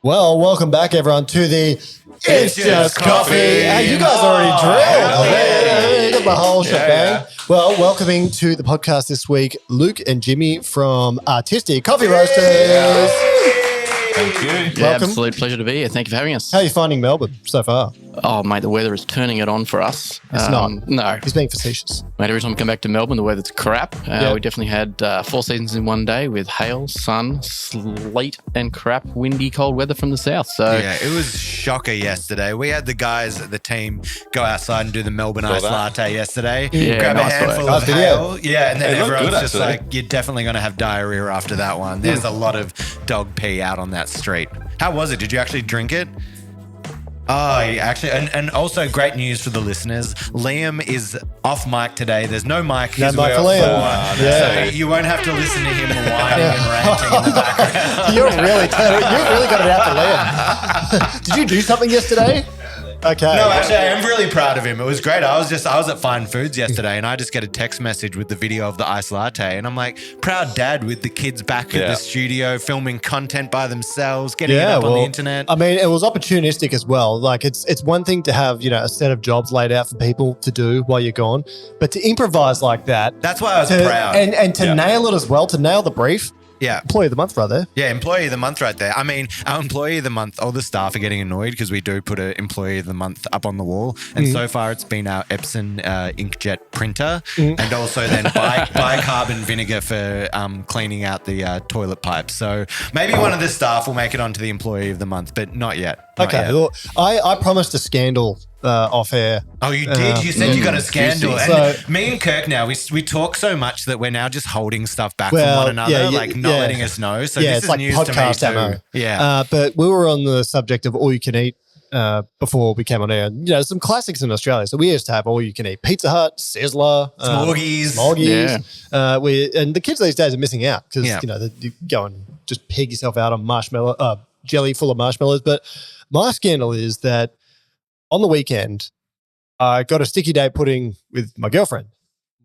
Well, welcome back, everyone, to the It's Just Coffee. Hey, you guys already drilled. Hey, got the whole shebang. Well, welcoming to the podcast this week, Luke and Jimmy from Artisti Coffee Roasters. Thank you. Yeah, absolute pleasure to be here. Thank you for having us. How are you finding Melbourne so far? Oh, mate, the weather is turning it on for us. It's not. No. He's being facetious. Mate, every time we come back to Melbourne, the weather's crap. We definitely had 4 seasons in one day with hail, sun, sleet, and crap, windy, cold weather from the south. So yeah, it was shocker yesterday. We had the guys at the team go outside and do the Melbourne Ice Latte yesterday. Yeah, grab nice a handful work. of hail. Yeah, and then It looked everyone's good, just actually. like, you're definitely going to have diarrhea after that one. There's a lot of dog pee out on that street. How was it? Did you actually drink it? Oh, actually, and also great news for the listeners. Liam is off mic today. There's no mic. No He's mic for way Liam. off. Yeah. So you won't have to listen to him whining and ranting in the background. You really got it out for Liam. Did you do something yesterday? Okay. No, actually, I am really proud of him. It was great. I was at Fine Foods yesterday, and I just get a text message with the video of the ice latte, and I'm like, proud dad with the kids back at the studio, filming content by themselves, getting it up on the internet. I mean, it was opportunistic as well. Like it's one thing to have, a set of jobs laid out for people to do while you're gone, but to improvise like that. That's why I was proud. And to nail it as well, to nail the brief. Yeah. Employee of the month right there. Yeah, employee of the month right there. I mean, our employee of the month, all the staff are getting annoyed because we do put an employee of the month up on the wall. And so far it's been our Epson inkjet printer and also then bicarbon vinegar for cleaning out the toilet pipes. So maybe one of the staff will make it onto the employee of the month, but not yet. Not Okay. yet. Well, I promised a scandal off air. Oh, you did? You said you got a scandal. juicy. And So- me and Kirk now, we talk so much that we're now just holding stuff back Well, from one another, yeah, not yeah. letting us know. So Yeah, this it's is like news podcast to me ammo. too. Yeah. But we were on the subject of all you can eat before we came on air. And, some classics in Australia. So we used to have all you can eat: Pizza Hut, Sizzler, Smorgies. And the kids these days are missing out because Yeah. you go and just pig yourself out on marshmallow jelly full of marshmallows. But my scandal is that on the weekend I got a sticky date pudding with my girlfriend.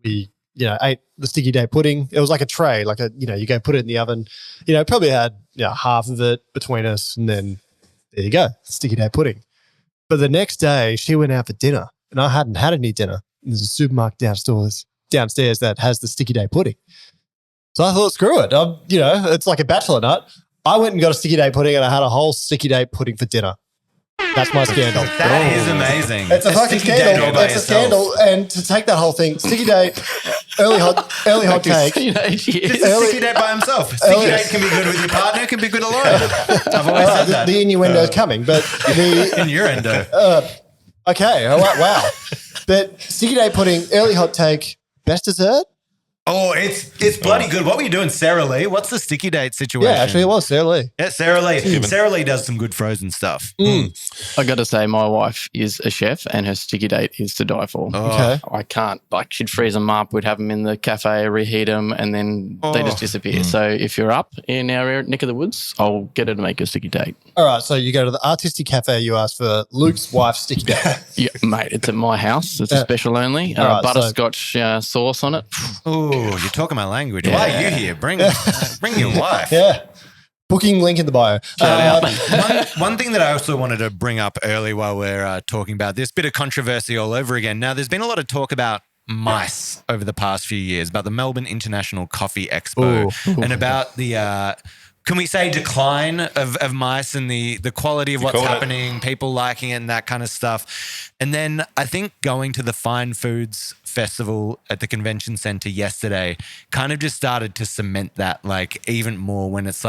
We ate the sticky date pudding. It was like a tray, like you go put it in the oven. Probably had half of it between us, and then there you go, sticky date pudding. But the next day she went out for dinner, and I hadn't had any dinner. There's a supermarket downstairs that has the sticky date pudding. So I thought, screw it. It's like a bachelor nut. I went and got a sticky date pudding, and I had a whole sticky date pudding for dinner. That's my scandal. That is amazing. It's a fucking sticky date all scandal. by It's a yourself. scandal. And to take that whole thing, sticky date, early hot cake. Just a sticky date by himself. Sticky date can be good with your partner, it can be good alone. I've always said that. The innuendo's coming, but In your endo. okay, all right, wow. But sticky date pudding, early hot take, best dessert? Oh, it's bloody good. What were you doing, Sarah Lee? What's the sticky date situation? Yeah, actually it was Sarah Lee. Yeah, Sarah Lee. Sarah Lee does some good frozen stuff. I got to say, my wife is a chef and her sticky date is to die for. Okay. I can't, she'd freeze them up. We'd have them in the cafe, reheat them, and then they just disappear. So if you're up in our neck of the woods, I'll get her to make a sticky date. All right, so you go to the Artisti Cafe, you ask for Luke's wife's sticky date. Yeah, mate, it's at my house. It's a special only. All right, butterscotch sauce on it. Oh, you're talking my language. Why are you here? Bring your wife. Yeah. Booking link in the bio. One thing that I also wanted to bring up early while we're talking about this, bit of controversy all over again. Now, there's been a lot of talk about mice over the past few years, about the Melbourne International Coffee Expo and about the can we say decline of mice and the quality of what's happening, people liking it and that kind of stuff. And then I think going to the Fine Foods Festival at the convention center yesterday kind of just started to cement that even more when it's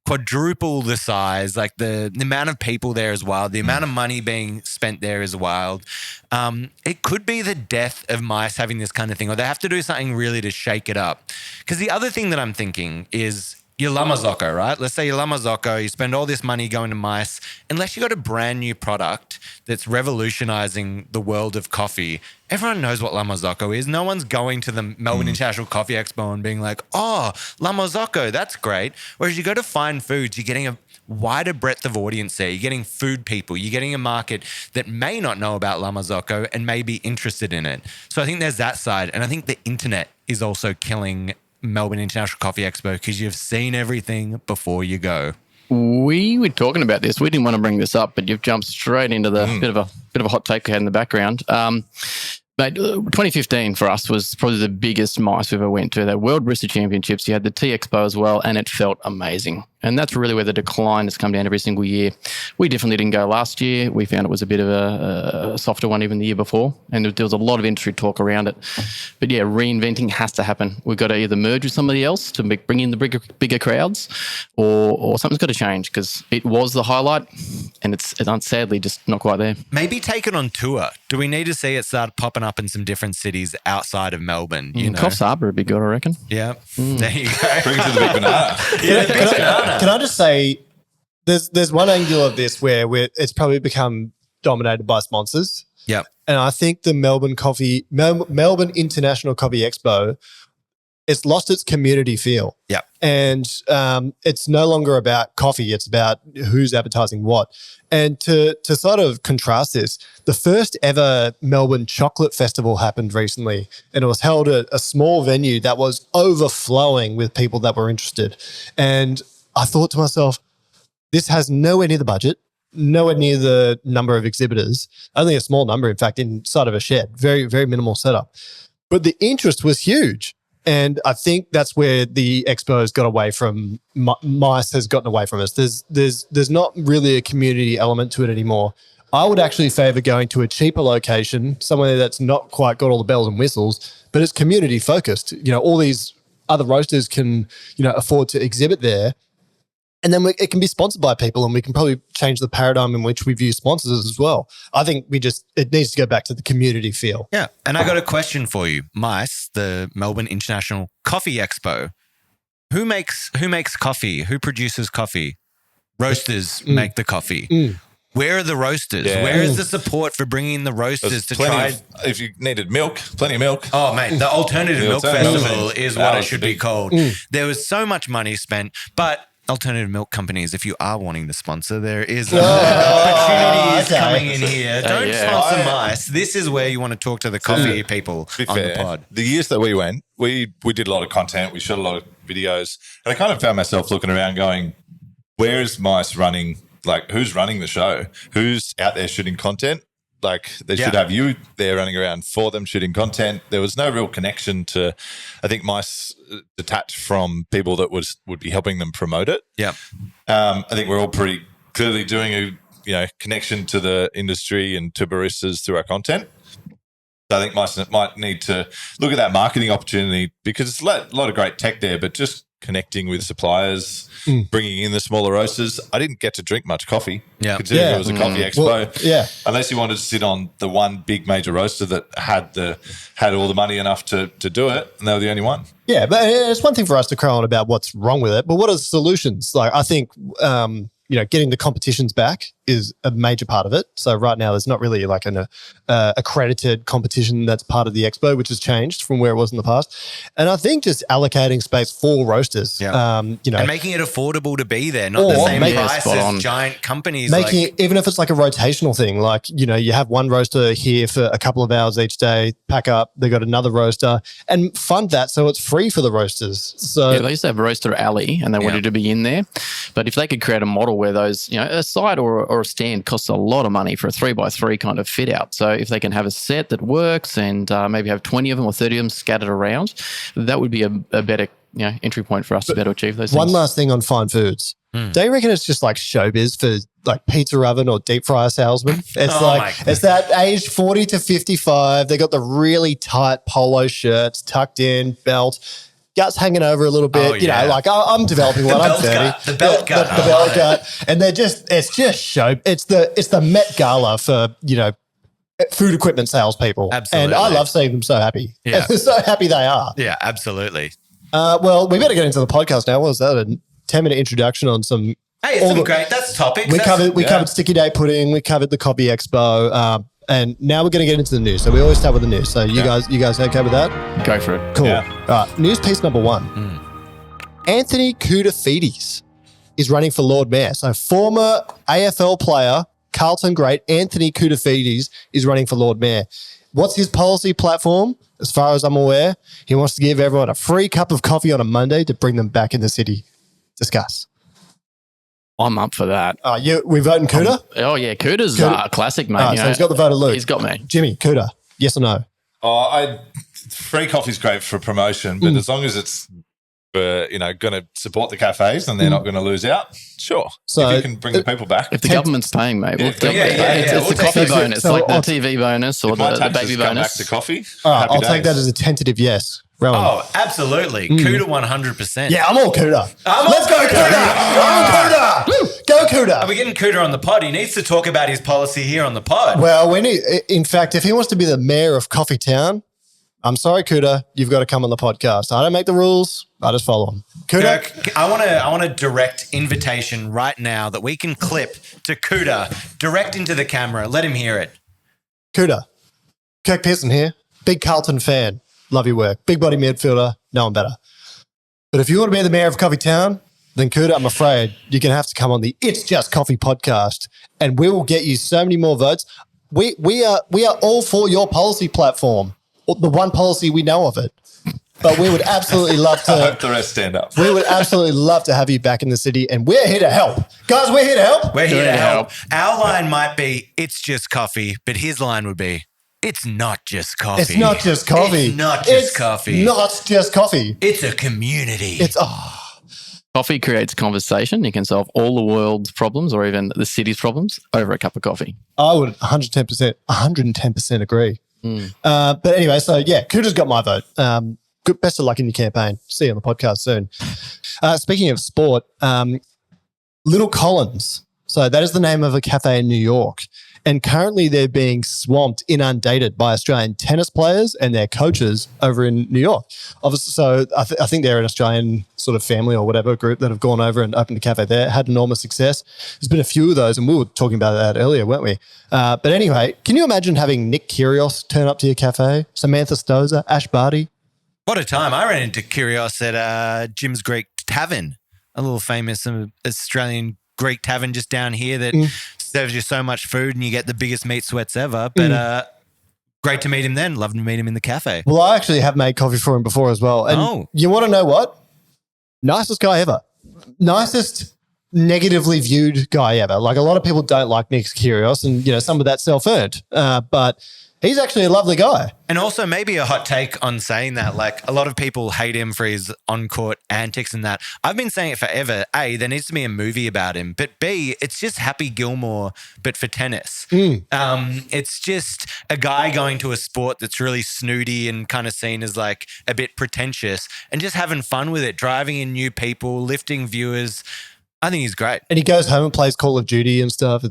quadruple the size, the amount of people there is wild, the amount of money being spent there is wild. It could be the death of mice having this kind of thing, or they have to do something really to shake it up. Because the other thing that I'm thinking is your Lamazocco, right? Let's say your Lamazocco, you spend all this money going to mice, unless you got a brand new product that's revolutionizing the world of coffee. Everyone knows what Lamazocco is. No one's going to the Melbourne International Coffee Expo and being like, oh, Lamazocco, that's great. Whereas you go to Fine Foods, you're getting a wider breadth of audience there. You're getting food people. You're getting a market that may not know about Lamazocco and may be interested in it. So I think there's that side. And I think the internet is also killing Melbourne International Coffee Expo because you've seen everything before you go. We were talking about this. We didn't want to bring this up, but you've jumped straight into the bit of a hot take we had in the background. But 2015 for us was probably the biggest mice we ever went to. The World Barista Championships, you had the Tea Expo as well, and it felt amazing. And that's really where the decline has come down every single year. We definitely didn't go last year. We found it was a bit of a softer one even the year before, and there was a lot of industry talk around it. But yeah, reinventing has to happen. We've got to either merge with somebody else to bring in the bigger crowds, or something's got to change, because it was the highlight, and it's sadly just not quite there. Maybe take it on tour. Do we need to see it start popping up in some different cities outside of Melbourne? You know, Coffs Harbour would be good, I reckon. Yeah, there you go. Bring it to the big banana. Yeah, the big banana. Can I just say, there's one angle of this where it's probably become dominated by sponsors. Yep. And I think the Melbourne International Coffee Expo, it's lost its community feel. Yep. And it's no longer about coffee. It's about who's advertising what. And to sort of contrast this, the first ever Melbourne Chocolate Festival happened recently, and it was held at a small venue that was overflowing with people that were interested. And I thought to myself, this has nowhere near the budget, nowhere near the number of exhibitors, only a small number, in fact, inside of a shed, very, very minimal setup. But the interest was huge. And I think that's where the expo has got away from, mice has gotten away from us. There's not really a community element to it anymore. I would actually favour going to a cheaper location, somewhere that's not quite got all the bells and whistles, but it's community focused. You know, all these other roasters can, afford to exhibit there. And then it can be sponsored by people, and we can probably change the paradigm in which we view sponsors as well. I think it needs to go back to the community feel. Yeah. And I got a question for you. MICE, the Melbourne International Coffee Expo. Who makes coffee? Who produces coffee? Roasters make the coffee. Where are the roasters? Yeah. Where is the support for bringing the roasters to try? If you needed milk, plenty of milk. Oh, mate, the Alternative Milk Festival is what it should be big called. There was so much money spent, but alternative milk companies, if you are wanting to sponsor, there is opportunities coming in here. Don't sponsor mice. This is where you want to talk to the coffee people on the pod. The years that we went, we did a lot of content. We shot a lot of videos. And I kind of found myself looking around going, where's mice running? Like, who's running the show? Who's out there shooting content? Like, they should have you there running around for them shooting content. There was no real connection to, I think, mice detached from people that would be helping them promote it. Yeah. I think we're all pretty clearly doing a connection to the industry and to baristas through our content. So I think mice might need to look at that marketing opportunity, because it's a lot of great tech there, but just connecting with suppliers, bringing in the smaller roasters. I didn't get to drink much coffee, considering it was a coffee expo. Well, unless you wanted to sit on the one big major roaster that had all the money enough to do it, and they were the only one. Yeah, but it's one thing for us to cry on about what's wrong with it, but what are the solutions? Like, I think getting the competitions back is a major part of it. So right now there's not really like an accredited competition that's part of the expo, which has changed from where it was in the past. And I think just allocating space for roasters, and making it affordable to be there, not the same price as giant companies. Making it, even if it's like a rotational thing, like, you have one roaster here for a couple of hours each day, pack up, they got another roaster, and fund that so it's free for the roasters. So they used to have Roaster Alley, and they wanted to be in there. But if they could create a model where those, a site or a stand costs a lot of money for a 3x3 kind of fit out. So if they can have a set that works and maybe have 20 of them or 30 of them scattered around, that would be a better entry point for us to better achieve those things. One last thing on fine foods. Don't you reckon it's just like showbiz for like pizza oven or deep fryer salesman? It's it's that age 40 to 55. They got the really tight polo shirts tucked in, belt, guts hanging over a little bit. I'm developing one. I'm 30. The belt gut. The belt gut. And it's just show. It's the Met Gala for, food equipment salespeople. Absolutely. And I love seeing them so happy. Yeah. So happy they are. Yeah, absolutely. Well, we better get into the podcast now. What was that? A 10-minute introduction on some... Hey, it's some great. That's topics. We covered Sticky Date Pudding. We covered the Coffee Expo. And now we're going to get into the news. So we always start with the news. So you guys okay with that? Go for it. Cool. Yeah. All right. News piece number 1. Anthony Koudafides is running for Lord Mayor. So former AFL player, Carlton great Anthony Koudafides is running for Lord Mayor. What's his policy platform? As far as I'm aware, he wants to give everyone a free cup of coffee on a Monday to bring them back in the city. Discuss. I'm up for that. We voting Kouda? Oh, yeah. Kouda's Kouda. a classic, mate. So he's got the vote of Luke. He's got me. Jimmy, Kouda, yes or no? Free coffee's great for promotion, but as long as it's going to support the cafes and they're not going to lose out, sure. So if you can bring the people back. If the government's paying, mate. Yeah, It's the coffee bonus, so like the TV bonus or If my the taxes baby come back bonus. to coffee, all right, happy I'll take days. that as a tentative yes. Rowan. Oh, absolutely. Kouda 100%. Yeah, I'm all Kouda. Let's go Kouda. I'm Kouda. Go Kouda. Are we getting Kouda on the pod? He needs to talk about his policy here on the pod. Well, in fact, if he wants to be the mayor of Coffee Town, I'm sorry, Kouda, you've got to come on the podcast. I don't make the rules. I just follow them. Kouda? Kirk, I want a direct invitation right now that we can clip to Kouda direct into the camera. Let him hear it. Kouda. Kirk Pearson here. Big Carlton fan. Love your work. Big body midfielder. No one better. But if you want to be the mayor of Coffee Town, then Kouda, I'm afraid you're going to have to come on the It's Just Coffee podcast, and we will get you so many more votes. We are all for your policy platform, the one policy we know of it. But we would absolutely love I to. hope the rest stand up. We would absolutely love to have you back in the city, and we're here to help. Guys, we're here to help. We're here to help. Our line might be, it's just coffee, but his line would be, it's not just coffee. It's not just coffee. It's not just coffee. Not just coffee. It's a community. Coffee creates conversation. You can solve all the world's problems or even the city's problems over a cup of coffee. I would 110% agree. But anyway, so yeah, Kouda's got my vote. Good, best of luck in your campaign. See you on the podcast soon. Speaking of sport, Little Collins. So that is the name of a cafe in New York. And currently they're being swamped, inundated by Australian tennis players and their coaches over in New York. Obviously, so I think they're an Australian sort of family or whatever group that have gone over and opened a cafe there, had enormous success. There's been a few of those, and we were talking about that earlier, weren't we? But anyway, can you imagine having Nick Kyrgios turn up to your cafe, Samantha Stozer, Ash Barty? What a time. I ran into Kyrgios at Jim's Greek Tavern, a little famous Australian Greek tavern just down here that serves you so much food and you get the biggest meat sweats ever. But great to meet him then. Love to meet him in the cafe. Well, I actually have made coffee for him before as well. And you want to know what? Nicest guy ever. Nicest negatively viewed guy ever. Like, a lot of people don't like Nick Kyrgios, and some of that's self-earned. But he's actually a lovely guy. And also maybe a hot take on saying that, like, a lot of people hate him for his on-court antics and that. I've been saying it forever. A, there needs to be a movie about him. But B, it's just Happy Gilmore, but for tennis. It's just a guy going to a sport that's really snooty and kind of seen as like a bit pretentious and just having fun with it, driving in new people, lifting viewers. I think he's great. And he goes home and plays Call of Duty and stuff.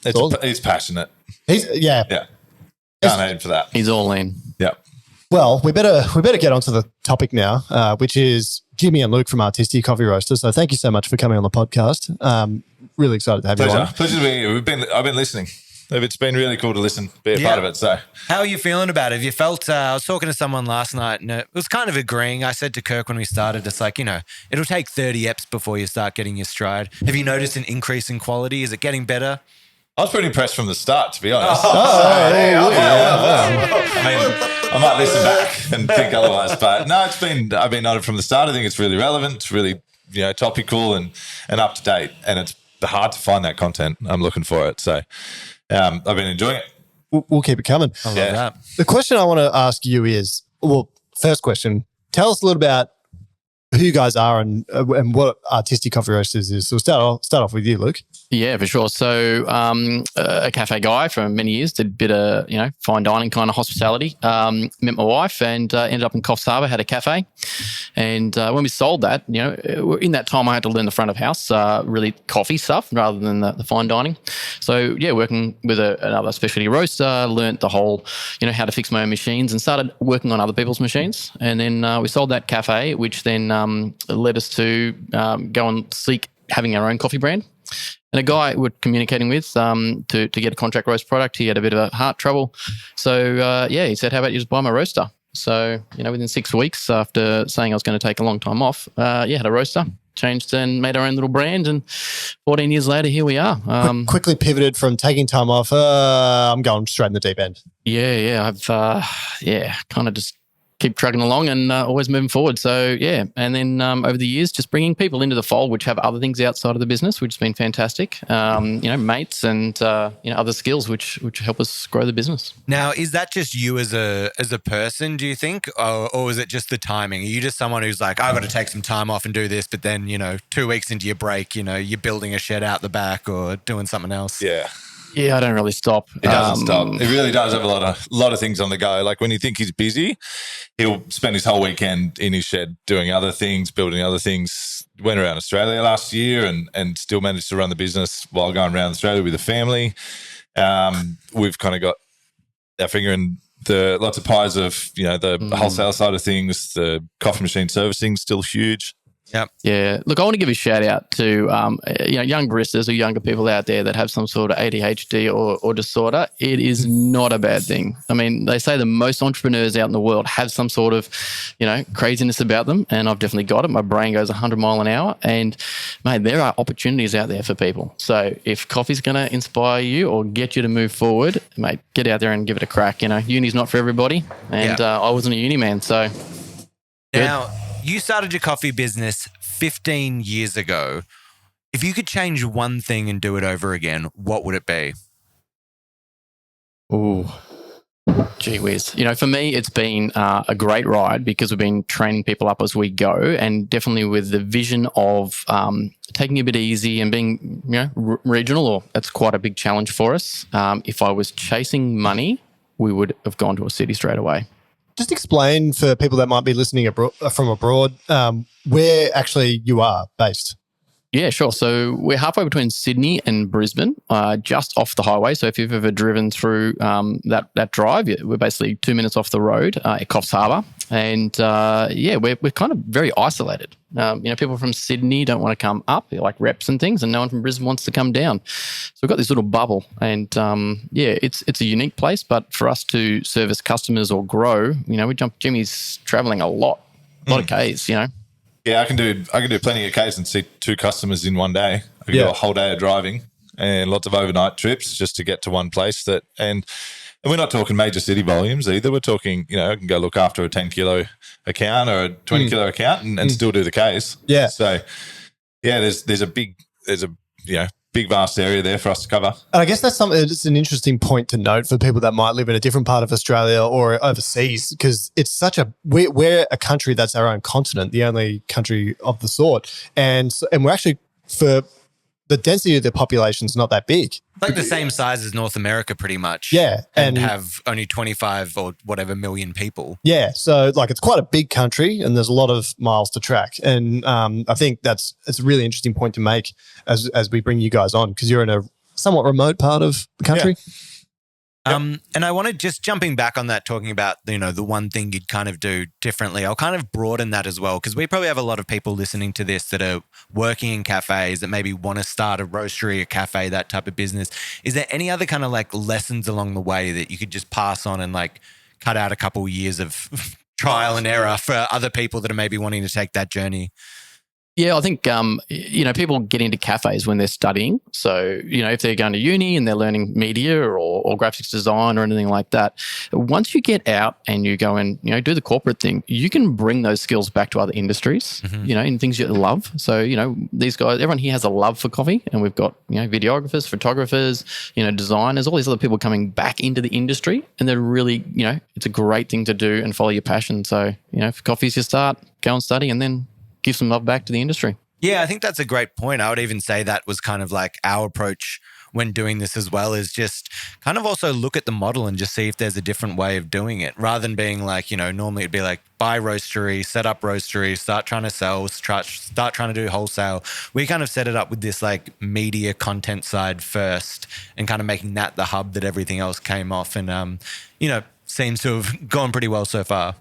He's passionate. Yeah. Can't hate him for that. He's all in. Yeah. Well, we better get onto the topic now, which is Jimmy and Luke from Artisti Coffee Roasters. So thank you so much for coming on the podcast. Really excited to have you on. Pleasure to be here. I've been listening. It's been really cool to listen, be a part of it. So, how are you feeling about it? Have you felt? I was talking to someone last night, and it was kind of agreeing. I said to Kirk when we started, it's like, it'll take 30 eps before you start getting your stride. Have you noticed an increase in quality? Is it getting better? I was pretty impressed from the start, to be honest. I might listen back and think otherwise, but no, I've been on it from the start. I think it's really relevant. It's really, topical and up to date, and it's hard to find that content. I'm looking for it. So I've been enjoying it. We'll keep it coming. I love that. The question I want to ask you is, first question, tell us a little about who you guys are and what Artisti Coffee Roasters is. So start off with you, Luke. Yeah, for sure. So a cafe guy for many years, did a bit of, fine dining kind of hospitality. Met my wife and ended up in Coffs Harbour, had a cafe. And when we sold that, in that time I had to learn the front of house, really coffee stuff rather than the fine dining. So yeah, working with another specialty roaster, learnt the whole, how to fix my own machines and started working on other people's machines. And then we sold that cafe, which then led us to go and seek having our own coffee brand. And a guy we're communicating with to get a contract roast product, he had a bit of a heart trouble. So, he said, how about you just buy my roaster? So, within 6 weeks after saying I was going to take a long time off, had a roaster, changed and made our own little brand. And 14 years later, here we are. Quickly pivoted from taking time off. I'm going straight in the deep end. Yeah. I've, kind of just keep trucking along and always moving forward. So, yeah. And then over the years, just bringing people into the fold, which have other things outside of the business, which has been fantastic. Mates and, other skills, which help us grow the business. Now, is that just you as a person, do you think? Or is it just the timing? Are you just someone who's like, I've got to take some time off and do this, but then, 2 weeks into your break, you're building a shed out the back or doing something else? Yeah. Yeah, I don't really stop. It doesn't stop. It really does have a lot of things on the go. Like when you think he's busy, he'll spend his whole weekend in his shed doing other things, building other things. Went around Australia last year and still managed to run the business while going around Australia with the family. We've kind of got our finger in lots of pies of, the wholesale side of things. The coffee machine servicing still huge. Yep. Yeah. Look, I want to give a shout out to young baristas or younger people out there that have some sort of ADHD or disorder. It is not a bad thing. I mean, they say the most entrepreneurs out in the world have some sort of, craziness about them, and I've definitely got it. My brain goes 100 mile an hour, and mate, there are opportunities out there for people. So if coffee's going to inspire you or get you to move forward, mate, get out there and give it a crack. Uni's not for everybody, and I wasn't a uni man, so now. You started your coffee business 15 years ago. If you could change one thing and do it over again, what would it be? Ooh, gee whiz. For me, it's been a great ride because we've been training people up as we go, and definitely with the vision of taking it a bit easy and being, regional, or that's quite a big challenge for us. If I was chasing money, we would have gone to a city straight away. Just explain for people that might be listening from abroad where actually you are based. Yeah, sure. So we're halfway between Sydney and Brisbane, just off the highway. So if you've ever driven through that drive, we're basically 2 minutes off the road at Coffs Harbour. And we're kind of very isolated. People from Sydney don't want to come up, like reps and things, and no one from Brisbane wants to come down. So we've got this little bubble, and it's a unique place. But for us to service customers or grow, Jimmy's traveling a lot of Ks. Yeah, I can do plenty of Ks and see 2 customers in one day. I can do a whole day of driving and lots of overnight trips just to get to one place. And we're not talking major city volumes either. We're talking, I can go look after a 10 kilo account or a 20 kilo account and still do the Ks. Yeah. So there's a big vast area there for us to cover. And I guess that's it's an interesting point to note for people that might live in a different part of Australia or overseas, because it's we're a country that's our own continent, the only country of the sort. And we're actually, for the density of the population is not that big. Like the same size as North America pretty much. Yeah. And have only 25 or whatever million people. Yeah. So it's quite a big country and there's a lot of miles to track. And I think it's a really interesting point to make as we bring you guys on, because you're in a somewhat remote part of the country. Yeah. And I wanted, just jumping back on that, talking about, the one thing you'd kind of do differently. I'll kind of broaden that as well, because we probably have a lot of people listening to this that are working in cafes that maybe want to start a roastery, a cafe, that type of business. Is there any other kind of lessons along the way that you could just pass on and cut out a couple years of trial and error for other people that are maybe wanting to take that journey? Yeah, I think, people get into cafes when they're studying. So, if they're going to uni and they're learning media or graphics design or anything like that, once you get out and you go and, do the corporate thing, you can bring those skills back to other industries, in things you love. So, these guys, everyone here has a love for coffee, and we've got, videographers, photographers, designers, all these other people coming back into the industry, and they're really, it's a great thing to do and follow your passion. So, if coffee's your start, go and study and then give some love back to the industry. Yeah, I think that's a great point. I would even say that was kind of our approach when doing this as well, is just kind of also look at the model and just see if there's a different way of doing it, rather than being normally it'd be buy roastery, set up roastery, start trying to sell, start trying to do wholesale. We kind of set it up with this media content side first and kind of making that the hub that everything else came off, and seems to have gone pretty well so far.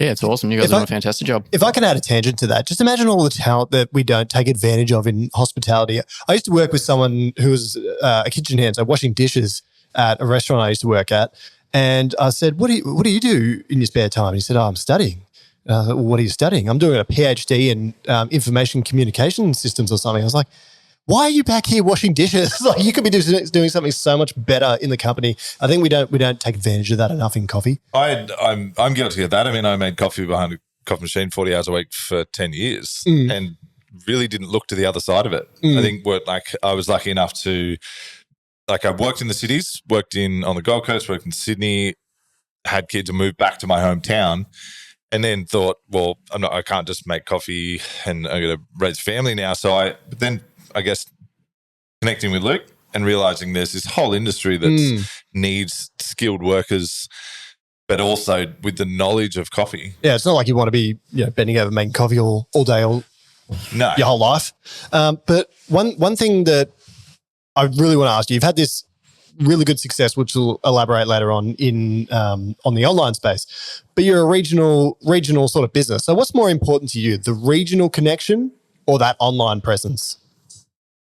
Yeah, it's awesome. You guys are doing a fantastic job. If I can add a tangent to that, just imagine all the talent that we don't take advantage of in hospitality. I used to work with someone who was a kitchen hand, so washing dishes at a restaurant I used to work at. And I said, what do you do in your spare time? And he said, I'm studying. And I thought, well, what are you studying? I'm doing a PhD in information communication systems or something. I was like, why are you back here washing dishes? Like you could be doing something so much better in the company. I think we don't take advantage of that enough in coffee. I'm guilty of that. I mean, I made coffee behind a coffee machine 40 hours a week for 10 years and really didn't look to the other side of it. I think I was lucky enough to, I worked in the cities, worked on the Gold Coast, worked in Sydney, had kids and moved back to my hometown. And then thought, well, I can't just make coffee and I'm going to raise a family now. But then I guess connecting with Luke and realizing there's this whole industry that needs skilled workers, but also with the knowledge of coffee. Yeah, it's not like you want to be bending over making coffee all day, your whole life. But one thing that I really want to ask you, you've had this really good success, which we'll elaborate later on on the online space. But you're a regional sort of business. So what's more important to you, the regional connection or that online presence?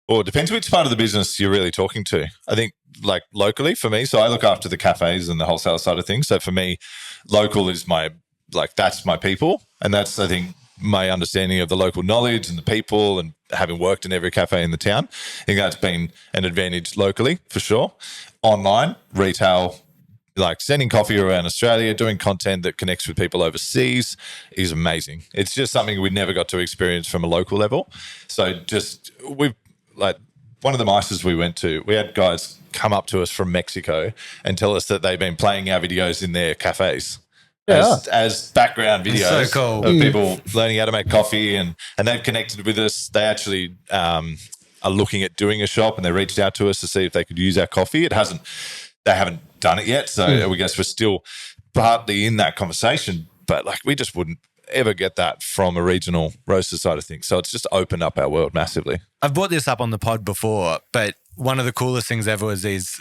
Well, it depends which part of the business you're really talking to. I think locally for me, so I look after the cafes and the wholesale side of things. So for me, local is that's my people. And that's, I think, my understanding of the local knowledge and the people and having worked in every cafe in the town. I think that's been an advantage locally for sure. Online, retail, sending coffee around Australia, doing content that connects with people overseas is amazing. It's just something we never got to experience from a local level. So one of the mices we went to, we had guys come up to us from Mexico and tell us that they've been playing our videos in their cafes. As background videos so cool. of people learning how to make coffee and they've connected with us. They actually are looking at doing a shop and they reached out to us to see if they could use our coffee. They haven't done it yet. So we guess we're still partly in that conversation, but we just wouldn't ever get that from a regional roaster side of things. So it's just opened up our world massively. I've brought this up on the pod before, but one of the coolest things ever was this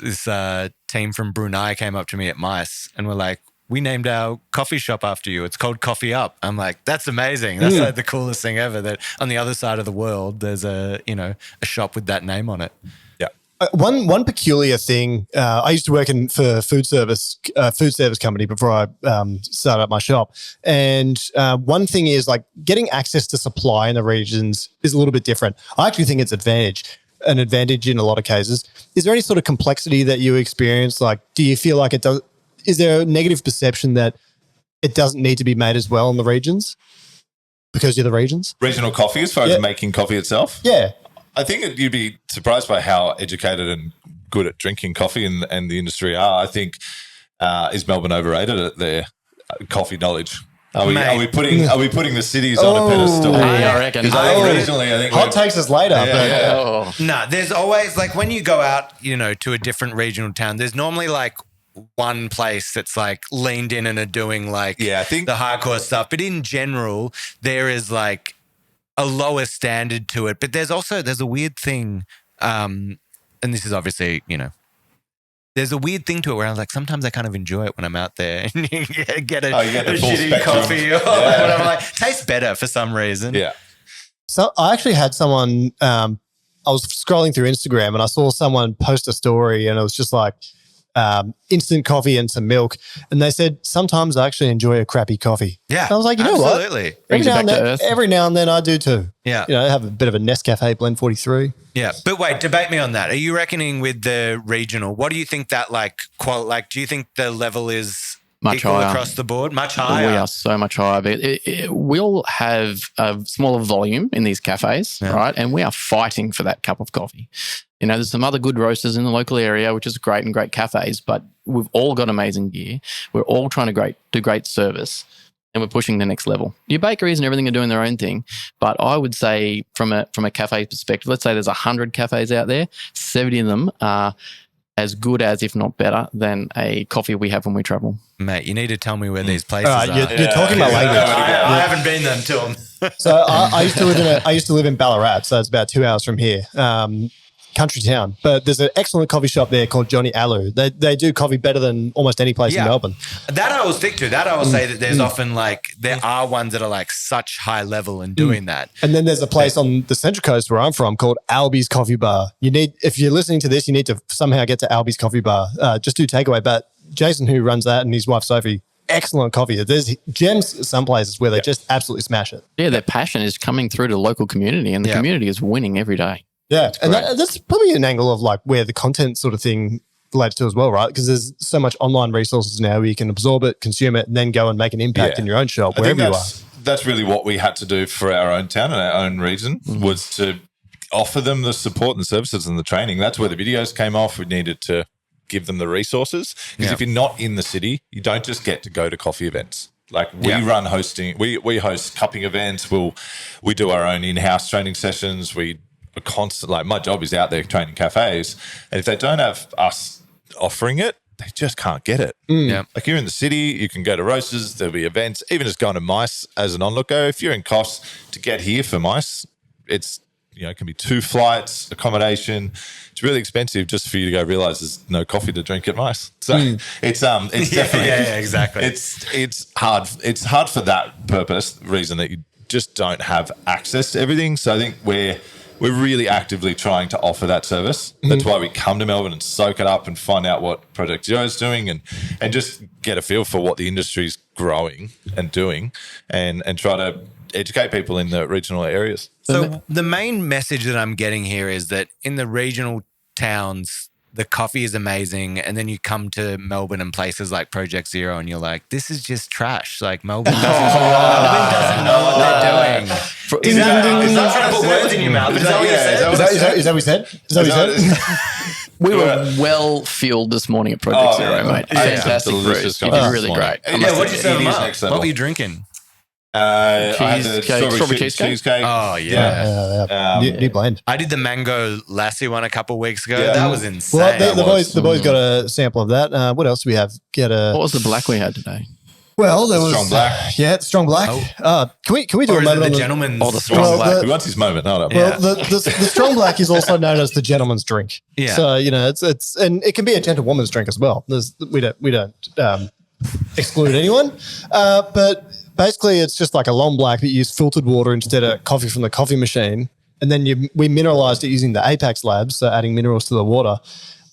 team from Brunei came up to me at Mice and were like, we named our coffee shop after you. It's called Coffee Up. I'm like, that's amazing. That's the coolest thing ever, that on the other side of the world, there's a shop with that name on it. Yeah. One peculiar thing, I used to work for food service company before I started up my shop. And one thing is getting access to supply in the regions is a little bit different. I actually think it's an advantage in a lot of cases. Is there any sort of complexity that you experience? Do you feel like it does? Is there a negative perception that it doesn't need to be made as well in the regions because you're the regions? Regional coffee as far as making coffee itself? Yeah. I think you'd be surprised by how educated and good at drinking coffee and the industry are. I think, is Melbourne overrated at their coffee knowledge? Are we putting the cities on a pedestal? I reckon. Regionally, I think hot takes us later. No, there's always when you go out, to a different regional town, there's normally one place that's leaned in and are doing I think the hardcore stuff. But in general, there is a lower standard to it. But there's a weird thing, and this is obviously, there's a weird thing to it where I'm sometimes I kind of enjoy it when I'm out there and you get a shitty coffee or whatever. I'm tastes better for some reason. Yeah. So I actually had someone, I was scrolling through Instagram and I saw someone post a story and it was just instant coffee and some milk. And they said, sometimes I actually enjoy a crappy coffee. Yeah. And I was like, you know absolutely. what? Every now and then I do too. Yeah. Have a bit of a Nescafe Blend 43. Yeah. But wait, debate me on that. Are you reckoning with the regional? What do you think that do you think the level is much equal higher across the board? Much higher? We are so much higher. But we all have a smaller volume in these cafes, right? And we are fighting for that cup of coffee. There's some other good roasters in the local area, which is great and great cafes, but we've all got amazing gear. We're all trying to do great service and we're pushing the next level. Your bakeries and everything are doing their own thing, but I would say from a cafe perspective, let's say there's 100 cafes out there, 70 of them are as good as, if not better, than a coffee we have when we travel. Mate, you need to tell me where these places are. You're talking about language. I haven't been there to them. So I used to live in Ballarat, so it's about 2 hours from here. Country town, but there's an excellent coffee shop there called Johnny Alu. They do coffee better than almost any place in Melbourne. That I will stick to. That I will say that there's often there are ones that are such high level in doing that. And then there's a place on the Central Coast where I'm from called Albie's Coffee Bar. If you're listening to this, you need to somehow get to Albie's Coffee Bar. Just do takeaway. But Jason, who runs that, and his wife Sophie, excellent coffee. There's gems some places where they just absolutely smash it. Yeah, their passion is coming through to the local community and the community is winning every day. Yeah, and great. that's probably an angle of like where the content sort of thing relates to as well, right? Because there's so much online resources now where you can absorb it, consume it, and then go and make an impact in your own shop, I think wherever you are. that's really what we had to do for our own town and our own region was to offer them the support and services and the training. That's where the videos came off. We needed to give them the resources because if you're not in the city, you don't just get to go to coffee events. Like we run hosting, we host cupping events. We do our own in-house training sessions. We are constant. Like my job is out there training cafes, and if they don't have us offering it, they just can't get it. Yeah. Like you're in the city, you can go to roasters, there'll be events, even just going to mice as an onlooker. If you're in Coffs to get here for mice, it's, it can be 2 flights, accommodation. It's really expensive just for you to go realize there's no coffee to drink at mice. So it's definitely exactly. It's hard. It's hard for that reason that you just don't have access to everything. So I think we're really actively trying to offer that service. That's why we come to Melbourne and soak it up and find out what Project Zero is doing and just get a feel for what the industry's growing and doing and try to educate people in the regional areas. So the main message that I'm getting here is that in the regional towns, the coffee is amazing. And then you come to Melbourne and places like Project Zero and you're like, this is just trash. Like Melbourne doesn't know what they're doing. Is that trying to put words in your mouth. Is that what you said? Is that what we said? Is that what we said? We were well fueled this morning at Project Zero, mate. Fantastic brews. You did really great. Yeah, what did you serve them up? What were you drinking? I had the strawberry cheesecake. Oh, yeah. New blend. I did the mango lassi one a couple of weeks ago. Yeah. That was insane. Well, the boys got a sample of that. What else do we have? What was the black we had today? Well, there was Strong black. Yeah, it's strong black. Can we do Or a is it moment the on gentleman's? the strong black. He wants his moment. Hold up. Well, the strong black is also known as the gentleman's drink. Yeah. So it's and it can be a gentlewoman's drink as well. We don't exclude anyone, but basically it's just like a long black that you use filtered water instead of coffee from the coffee machine, and then we mineralized it using the Apex labs, so adding minerals to the water.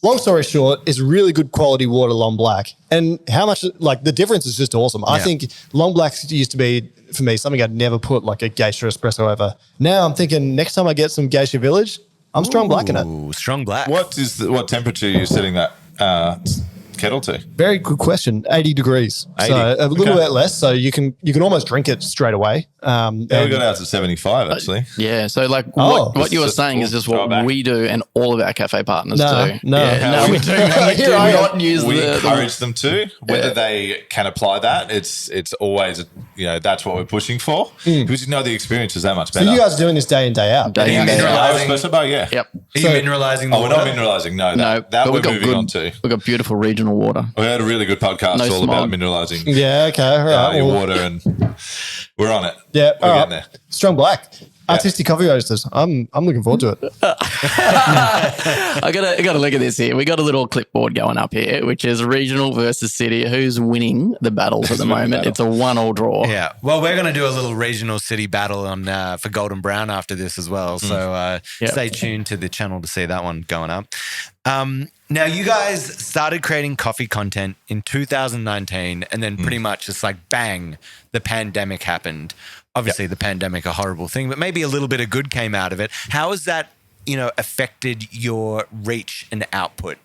Long story short, it's really good quality water long black. And how much, like the difference is just awesome. I think long blacks used to be, for me, something I'd never put like a geisha espresso over. Now I'm thinking next time I get some geisha village, I'm strong black in it. Ooh, strong black. What temperature are you setting that kettle to? Very good question. 80 degrees. 80. So a little Okay. bit less. So you can almost drink it straight away. Yeah, we got out to 75 actually. Yeah, so like Oh, what you were just saying full is just what throwback. we do and all of our cafe partners No, do. no. Yeah, No, we do. We do Here I am. not use We the encourage them to. Whether they can apply that, it's always that's what we're pushing for because the experience is that much So better. you guys are doing this day in, day out. Day in, Are you day out. mineralizing? Espresso bar, yeah. Yep. Are you mineralizing the Oh, we're water? not mineralizing. No, No, that but we're moving on to. We've got beautiful regional water. We had a really good podcast No all smog. about mineralizing Yeah, okay. All right. your Well, water, and we're on it. yeah, we're all getting right. there. Strong black. Artisti Coffee Roasters. I'm looking forward to it. I gotta look at this here. We got a little clipboard going up here, which is regional versus city. Who's winning the battles at the moment? battle? It's a 1-1 draw. Yeah. Well, we're going to do a little regional city battle on for Golden Brown after this as well. So stay tuned to the channel to see that one going up. Now, you guys started creating coffee content in 2019 and then pretty much just like bang, the pandemic happened. Obviously, the pandemic, a horrible thing, but maybe a little bit of good came out of it. How has that, affected your reach and output?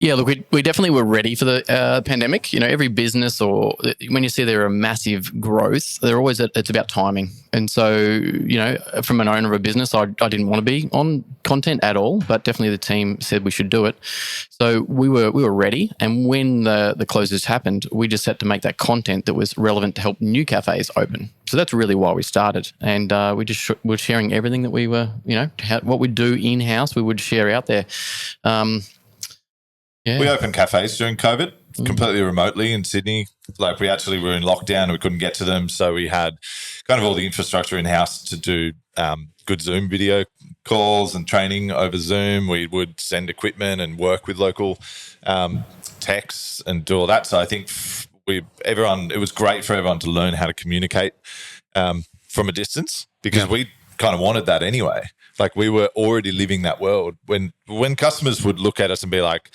Yeah, look, we definitely were ready for the pandemic. Every business or when you see there are massive growth, it's about timing. And so, from an owner of a business, I didn't want to be on content at all, but definitely the team said we should do it. So we were ready. And when the closures happened, we just had to make that content that was relevant to help new cafes open. So that's really why we started. And we just were sharing everything that we were, what we do in-house, we would share out there. Yeah. We opened cafes during COVID completely remotely in Sydney. Like we actually were in lockdown and we couldn't get to them. So we had kind of all the infrastructure in-house to do good Zoom video calls and training over Zoom. We would send equipment and work with local techs and do all that. So I think it was great for everyone to learn how to communicate from a distance because we kind of wanted that anyway. Like we were already living that world. When customers would look at us and be like,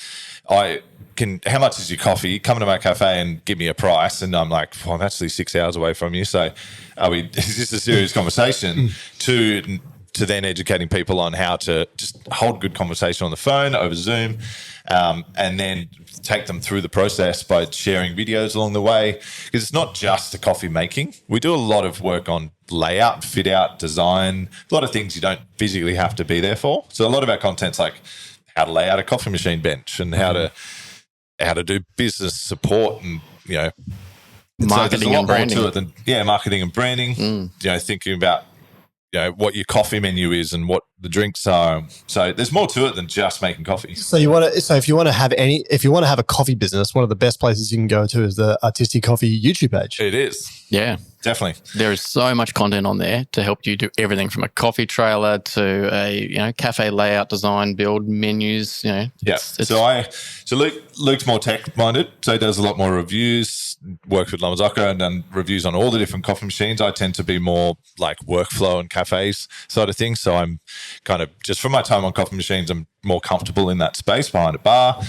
how much is your coffee? Come to my cafe and give me a price. And I'm like, well, I'm actually 6 hours away from you. So is this a serious conversation? To to then educating people on how to just hold good conversation on the phone over Zoom, and then take them through the process by sharing videos along the way. Because it's not just the coffee making. We do a lot of work on layout, fit out, design, a lot of things you don't physically have to be there for. So a lot of our content's like how to lay out a coffee machine bench and how to do business support and, Marketing and branding. More to it than, marketing and branding, thinking about, what your coffee menu is and what the drinks are. So there's more to it than just making coffee. So if you want to have a coffee business, one of the best places you can go to is the Artisti Coffee YouTube page. It is. Yeah. Definitely. There is so much content on there to help you do everything from a coffee trailer to a cafe layout design, build menus. So Luke's more tech minded, so he does a lot more reviews. Works with Lamazocco and done reviews on all the different coffee machines. I tend to be more like workflow and cafes side of things. So I'm kind of just from my time on coffee machines, I'm more comfortable in that space behind a bar,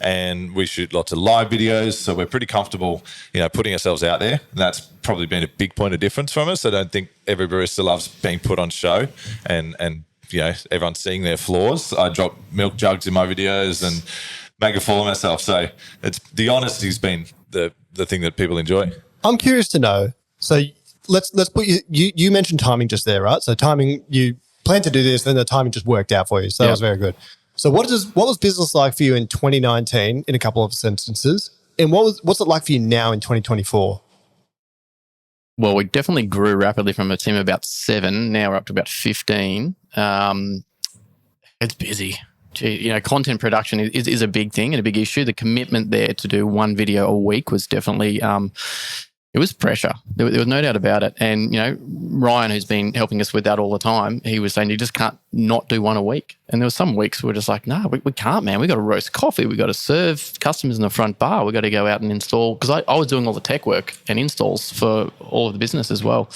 and we shoot lots of live videos. So we're pretty comfortable, putting ourselves out there. And that's probably been a big point of difference from us. I don't think every barista loves being put on show and everyone's seeing their flaws. I drop milk jugs in my videos and make a fool of myself. So it's the honesty's been the thing that people enjoy. I'm curious to know. So let's put you mentioned timing just there, right? So timing, you planned to do this, then the timing just worked out for you. So that was very good. So what was business like for you in 2019 in a couple of instances? And what's it like for you now in 2024? Well, we definitely grew rapidly from a team of about 7. Now we're up to about 15. It's busy. Content production is a big thing and a big issue. The commitment there to do one video a week was definitely, it was pressure. There was no doubt about it. And, Ryan, who's been helping us with that all the time, he was saying you just can't not do one a week. And there were some weeks we were just like, no, we can't, man. We got to roast coffee. We got to serve customers in the front bar. We got to go out and install, because I was doing all the tech work and installs for all of the business as well.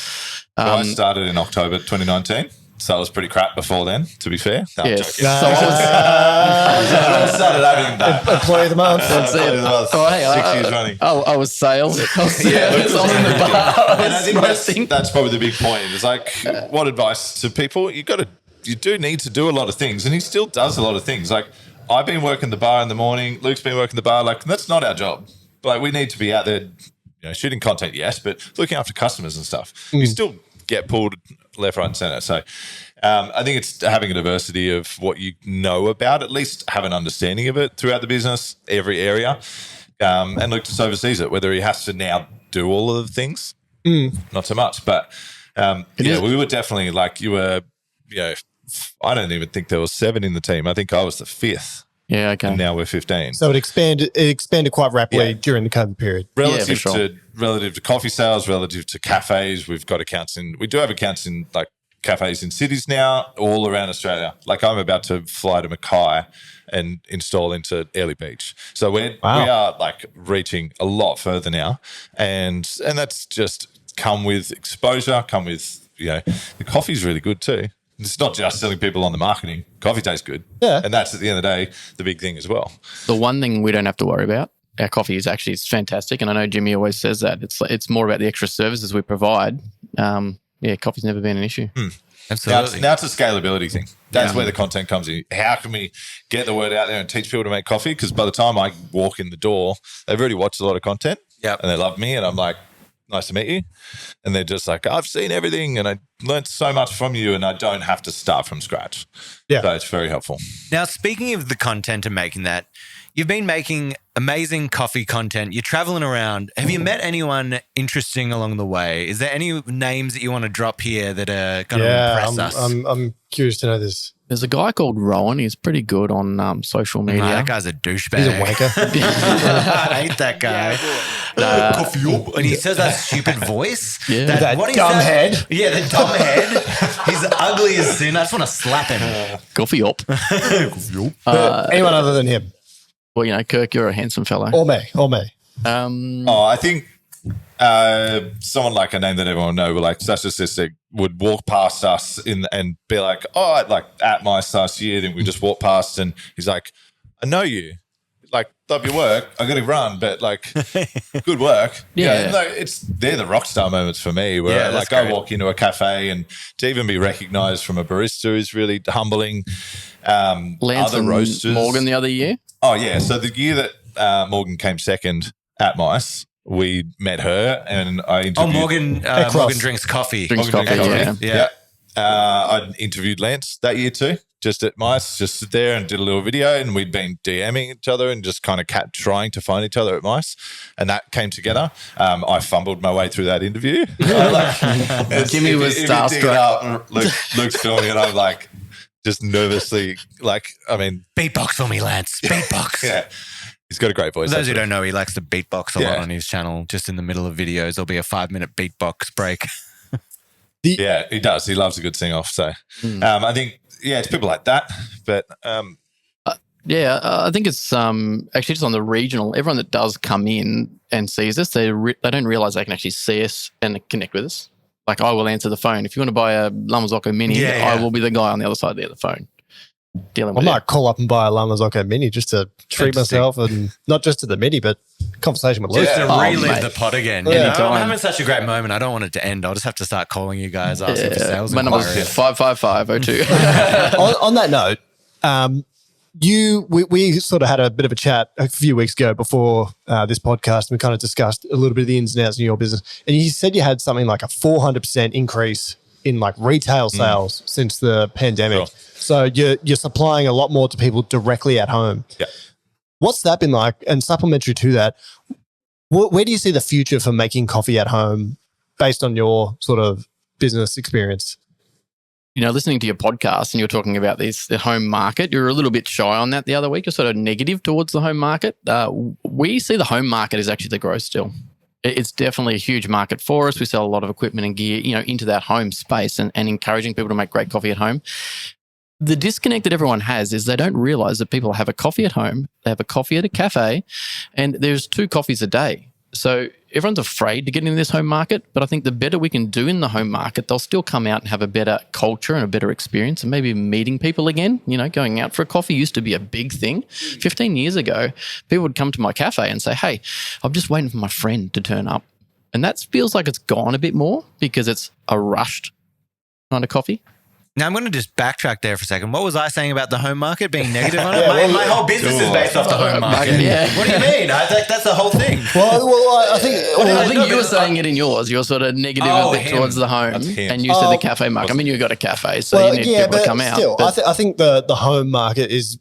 I started in October 2019. So it was pretty crap before then, to be fair. No, I'm joking. So I started having that. Employee of the month. That's it. 6 years running. I was sales. I was in the bar. And I think that's probably the big point. It's like, what advice to people? You do need to do a lot of things, and he still does a lot of things. Like, I've been working the bar in the morning. Luke's been working the bar. Like, that's not our job. Like, we need to be out there, shooting content, yes, but looking after customers and stuff. You still get pulled left, right, and centre. So I think it's having a diversity of what you know about, at least have an understanding of it throughout the business, every area, and Luke just oversees it, whether he has to now do all of the things, not so much. But we were definitely like you were, I don't even think there was 7 in the team. I think I was the 5th. Yeah, okay. And now we're 15. So it expanded quite rapidly during the COVID period. Relative to coffee sales, relative to cafes, we do have accounts in like cafes in cities now, all around Australia. Like I'm about to fly to Mackay and install into Airlie Beach. So we are like reaching a lot further now. And that's just come with exposure, the coffee's really good too. It's not just selling people on the marketing. Coffee tastes good. Yeah. And that's, at the end of the day, the big thing as well. The one thing we don't have to worry about, our coffee is fantastic. And I know Jimmy always says that. It's more about the extra services we provide. Coffee's never been an issue. Absolutely. Now it's a scalability thing. That's where the content comes in. How can we get the word out there and teach people to make coffee? Because by the time I walk in the door, they've already watched a lot of content. Yep. And they love me. And I'm like, nice to meet you. And they're just like, I've seen everything and I learned so much from you and I don't have to start from scratch. Yeah. So it's very helpful. Now, speaking of the content and making that, you've been making amazing coffee content. You're traveling around. Have you met anyone interesting along the way? Is there any names that you want to drop here that are going to impress us? I'm curious to know this. There's a guy called Rowan. He's pretty good on social media. That guy's a douchebag. He's a wanker. I hate that guy. Coffee up. And he says that stupid voice. Yeah. That dumb head. Yeah, the dumb head. He's ugly as sin. I just want to slap him. Coffee up. Anyone other than him? Well, Kirk, you're a handsome fellow. Or me. I think someone like a name that everyone know, like such a sister, would walk past us and be like, like at my last year, then we just walk past and he's like, I know you. like, love your work. I got to run, but like, good work. Yeah. They're the rock star moments for me where like I walk into a cafe and to even be recognized from a barista is really humbling. Lance other and roasters. Morgan the other year. Oh yeah. So the year that Morgan came second at Mice, we met her and I interviewed. Morgan drinks coffee. Drinks coffee, yeah. I interviewed Lance that year too, just at Mice, just stood there and did a little video, and we'd been DMing each other and just kind of kept trying to find each other at Mice, and that came together. I fumbled my way through that interview. Jimmy was starstruck. Luke's filming, and I'm like just nervously, Beatbox for me, Lance. Beatbox. yeah. He's got a great voice. For those who don't know, he likes to beatbox a lot on his channel. Just in the middle of videos, there'll be a 5-minute beatbox break. Yeah, he does. He loves a good sing off. So I think, it's people like that. But I think it's actually just on the regional. Everyone that does come in and sees us, they don't realize they can actually see us and connect with us. Like, I will answer the phone. If you want to buy a Lamazocco Mini, I will be the guy on the other side of the other phone. I might call up and buy a Lamazocco Mini just to treat myself, and not just to the Mini, but conversation with Luke. Just to relive the pod again. Yeah. I'm having such a great moment. I don't want it to end. I'll just have to start calling you guys, asking for sales My number's inquiries. 55502. on that note, we sort of had a bit of a chat a few weeks ago before this podcast. And we kind of discussed a little bit of the ins and outs of your business, and you said you had something like a 400% increase in like retail sales since the pandemic. Sure. So you're supplying a lot more to people directly at home. Yeah. What's that been like? And supplementary to that, where do you see the future for making coffee at home based on your sort of business experience? Listening to your podcast and you're talking about the home market, you're a little bit shy on that the other week. You're sort of negative towards the home market. We see the home market is actually the growth still. It's definitely a huge market for us. We sell a lot of equipment and gear, into that home space and encouraging people to make great coffee at home. The disconnect that everyone has is they don't realize that people have a coffee at home, they have a coffee at a cafe, and there's 2 coffees a day. So everyone's afraid to get into this home market, but I think the better we can do in the home market, they'll still come out and have a better culture and a better experience, and maybe meeting people again. Going out for a coffee used to be a big thing. 15 years ago, people would come to my cafe and say, hey, I'm just waiting for my friend to turn up. And that feels like it's gone a bit more because it's a rushed kind of coffee. Now, I'm going to just backtrack there for a second. What was I saying about the home market being negative on it? My whole business is based off the home market. Yeah. What do you mean? That's the whole thing. I think You were saying it in yours. You're sort of negative a bit towards the home, and you said the cafe market. I mean, you've got a cafe, so you need people to come still, out. I think the home market is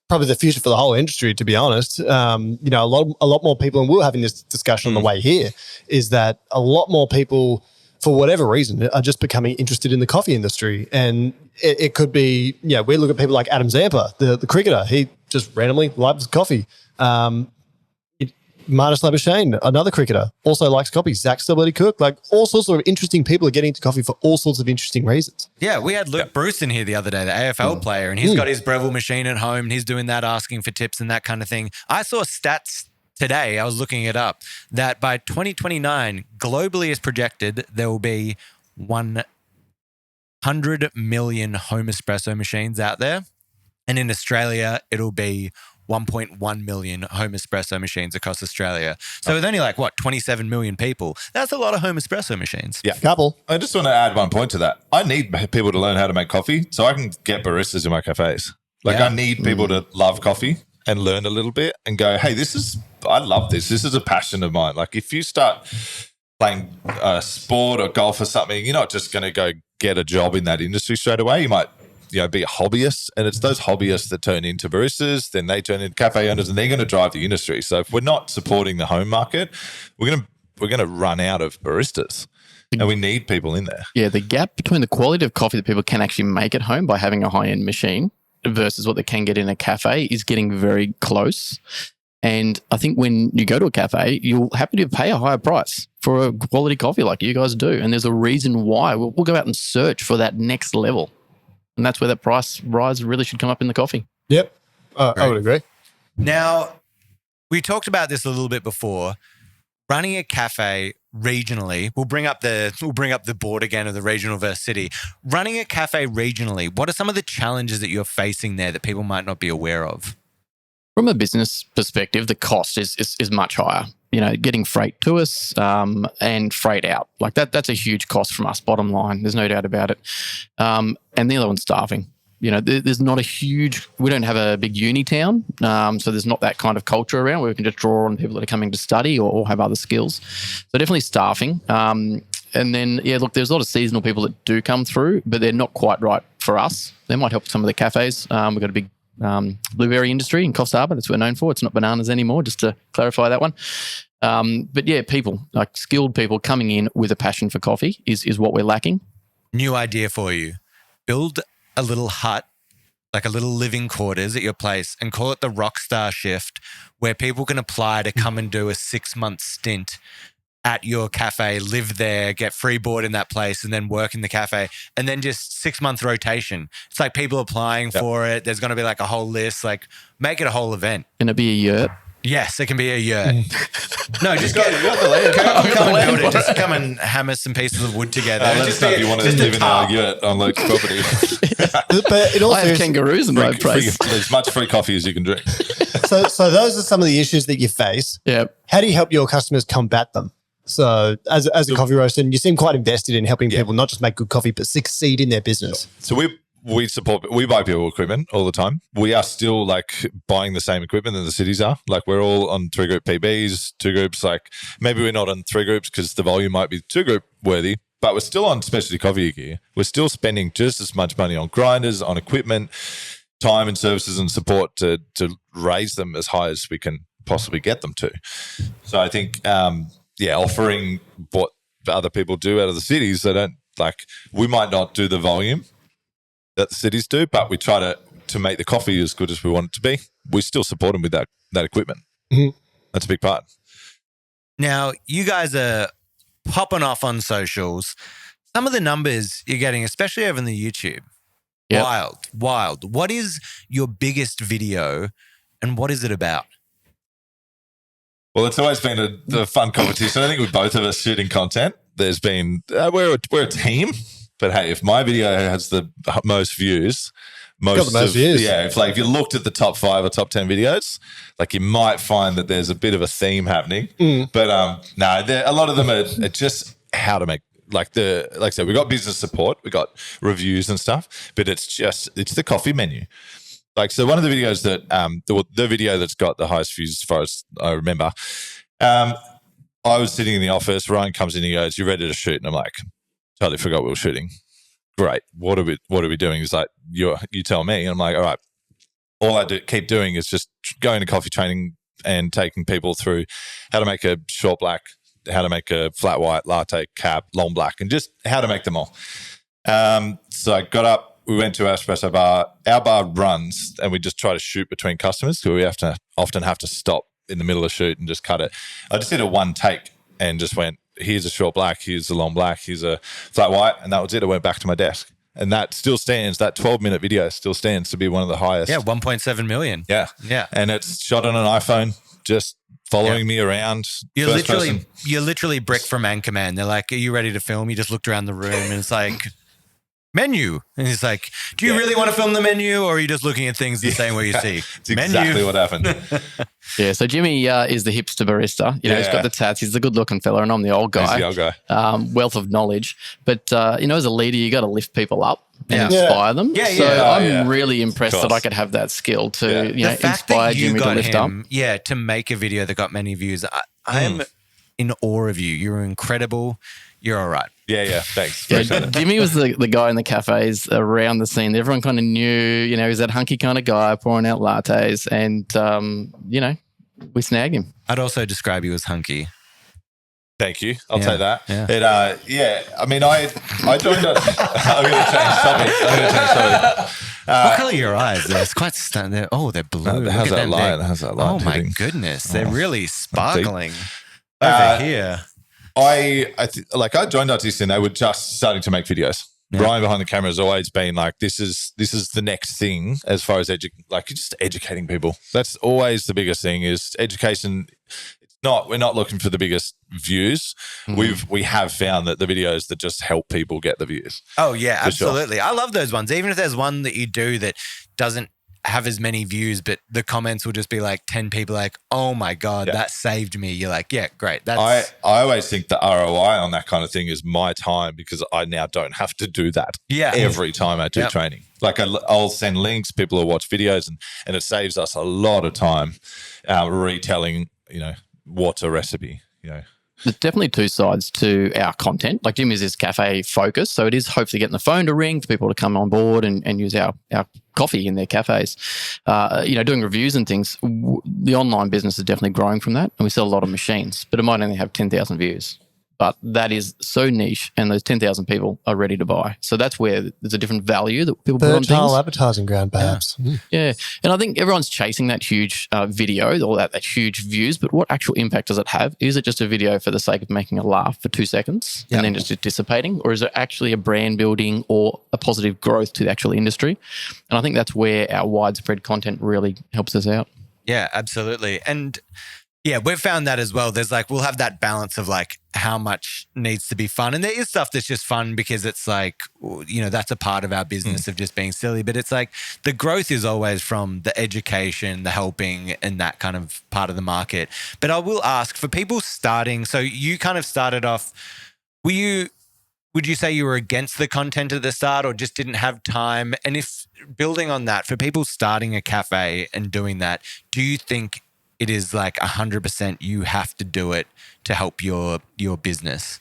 probably the future for the whole industry, to be honest. A lot more people, and we were having this discussion on the way here, is that a lot more people, for whatever reason, are just becoming interested in the coffee industry. And it could be, we look at people like Adam Zampa, the cricketer. He just randomly loves coffee. Marnus Labuschagne, another cricketer, also likes coffee. Zach Stability Cook, like all sorts of interesting people are getting into coffee for all sorts of interesting reasons. Yeah, we had Luke Bruce in here the other day, the AFL player, and he's got his Breville machine at home, and he's doing that, asking for tips and that kind of thing. I saw stats today, I was looking it up, that by 2029, globally is projected there will be 100 million home espresso machines out there. And in Australia, it'll be 1.1 million home espresso machines across Australia. So with only 27 million people, that's a lot of home espresso machines. Yeah. Couple. I just want to add one point to that. I need people to learn how to make coffee so I can get baristas in my cafes. I need people to love coffee and learn a little bit and go, hey, I love this. This is a passion of mine. Like if you start playing sport or golf or something, you're not just going to go get a job in that industry straight away. You might, be a hobbyist, and it's those hobbyists that turn into baristas, then they turn into cafe owners, and they're going to drive the industry. So if we're not supporting the home market, we're going to run out of baristas. And we need people in there. Yeah, the gap between the quality of coffee that people can actually make at home by having a high-end machine versus what they can get in a cafe is getting very close. And I think when you go to a cafe, you'll happy to pay a higher price for a quality coffee like you guys do. And there's a reason why. We'll go out and search for that next level. And that's where that price rise really should come up in the coffee. Yep. I would agree. Now, we talked about this a little bit before. Running a cafe regionally, we'll bring up the board again of the regional versus city. Running a cafe regionally, what are some of the challenges that you're facing there that people might not be aware of? From a business perspective, the cost is much higher. You know, getting freight to us and freight out. Like that's a huge cost from us, bottom line. There's no doubt about it. And the other one's staffing. You know, there's not we don't have a big uni town, so there's not that kind of culture around where we can just draw on people that are coming to study or have other skills. So definitely staffing. And then, look, there's a lot of seasonal people that do come through, but they're not quite right for us. They might help some of the cafes. We've got a big blueberry industry in Coffs Harbour. That's what we're known for. It's not bananas anymore, just to clarify that one. But people, like skilled people coming in with a passion for coffee is what we're lacking. New idea for you. Build a little hut, like a little living quarters at your place, and call it the Rockstar Shift, where people can apply to come and do a 6-month stint at your cafe, live there, get free board in that place, and then work in the cafe, and then just 6-month rotation. It's like people applying for it. There's going to be like a whole list, like make it a whole event. Going to be a yurt? Yes, it can be a yurt. No, just got the land. come and build it. Just come and hammer some pieces of wood together. Let us know if you want to live in our yurt on local property. But it also I have kangaroos in my place. As much free coffee as you can drink. So those are some of the issues that you face. Yeah. How do you help your customers combat them? So as a coffee roaster, you seem quite invested in helping people not just make good coffee, but succeed in their business. So we buy people equipment all the time. We are still like buying the same equipment that the cities are. Like we're all on 3-group PBs, 2 groups. Like maybe we're not on 3 groups because the volume might be 2-group worthy, but we're still on specialty coffee gear. We're still spending just as much money on grinders, on equipment, time and services and support to raise them as high as we can possibly get them to. So I think, offering what other people do out of the cities, they don't like. We might not do the volume that the cities do, but we try to make the coffee as good as we want it to be. We still support them with that equipment. Mm-hmm. That's a big part. Now, you guys are popping off on socials. Some of the numbers you're getting, especially over on the YouTube, wild. What is your biggest video and what is it about? Well, it's always been a fun competition. I think with both of us shooting content, there's been we're a team. But hey, if my video has the most views, if you looked at the top 5 or top 10 videos, like you might find that there's a bit of a theme happening. But a lot of them are just how to make like I said, we got business support, we got reviews and stuff, but it's the coffee menu. Like, so one of the videos that, the video that's got the highest views as far as I remember, I was sitting in the office, Ryan comes in, he goes, "You ready to shoot?" And I'm like, totally forgot we were shooting. Great. What are we doing? He's like, you tell me. And I'm like, all right. All I keep doing is just going to coffee training and taking people through how to make a short black, how to make a flat white, latte, cap, long black, and just how to make them all. So I got up, we went to our espresso bar. Our bar runs and we just try to shoot between customers because we often have to stop in the middle of shoot and just cut it. I just did a one take and just went, here's a short black, here's a long black, here's a flat white, and that was it. I went back to my desk. And that still stands, that 12-minute video still stands to be one of the highest. Yeah, 1.7 million. Yeah. And it's shot on an iPhone, just following me around. You're literally Brick from Anchorman. They're like, "Are you ready to film?" You just looked around the room and it's like, menu. And he's like, "Do you really want to film the menu or are you just looking at things the same way you see?" It's exactly what happened. Yeah, so Jimmy is the hipster barista. He's got the tats. He's the good-looking fella, and I'm the old guy. He's the old guy. Wealth of knowledge. But, as a leader, you got to lift people up and inspire them. I'm really impressed that I could have that skill to, inspire Jimmy to lift up. Yeah, to make a video that got many views. I am in awe of you. You're incredible. You're all right. Yeah, thanks. Jimmy was the guy in the cafes around the scene. Everyone kind of knew, he's that hunky kind of guy pouring out lattes and, we snagged him. I'd also describe you as hunky. Thank you. I'll take that. Yeah. I mean, I joined up. I'm going to change topic. What colour are your eyes? It's quite stunning. Oh, they're blue. How's that light? Oh, my goodness. They're really sparkling over here. I joined Artisti and they were just starting to make videos. Yeah. Brian behind the camera has always been like, this is the next thing as far as just educating people. That's always the biggest thing is education. We're not looking for the biggest views. We have found that the videos that just help people get the views. Oh yeah, absolutely. Sure. I love those ones. Even if there's one that you do that doesn't have as many views, but the comments will just be like 10 people like, oh my God, that saved me. You're like, yeah, great. I always think the ROI on that kind of thing is my time, because I now don't have to do that every time I do training. Like I'll send links, people will watch videos, and it saves us a lot of time retelling, what's a recipe, There's definitely two sides to our content. Like Jimmy's is cafe focused, so it is hopefully getting the phone to ring for people to come on board and use our coffee in their cafes. Doing reviews and things. The online business is definitely growing from that, and we sell a lot of machines, but it might only have 10,000 views. But that is so niche, and those 10,000 people are ready to buy. So that's where there's a different value that people put on things. Fertile advertising ground, perhaps. Yeah. And I think everyone's chasing that huge video or that huge views, but what actual impact does it have? Is it just a video for the sake of making a laugh for 2 seconds and then just dissipating? Or is it actually a brand building or a positive growth to the actual industry? And I think that's where our widespread content really helps us out. Yeah, absolutely. And yeah, we've found that as well. There's we'll have that balance of how much needs to be fun. And there is stuff that's just fun because it's that's a part of our business of just being silly. But it's the growth is always from the education, the helping, and that kind of part of the market. But I will ask, for people starting, so you kind of started off, would you say you were against the content at the start or just didn't have time? And if building on that, for people starting a cafe and doing that, do you think it is 100% you have to do it to help your business?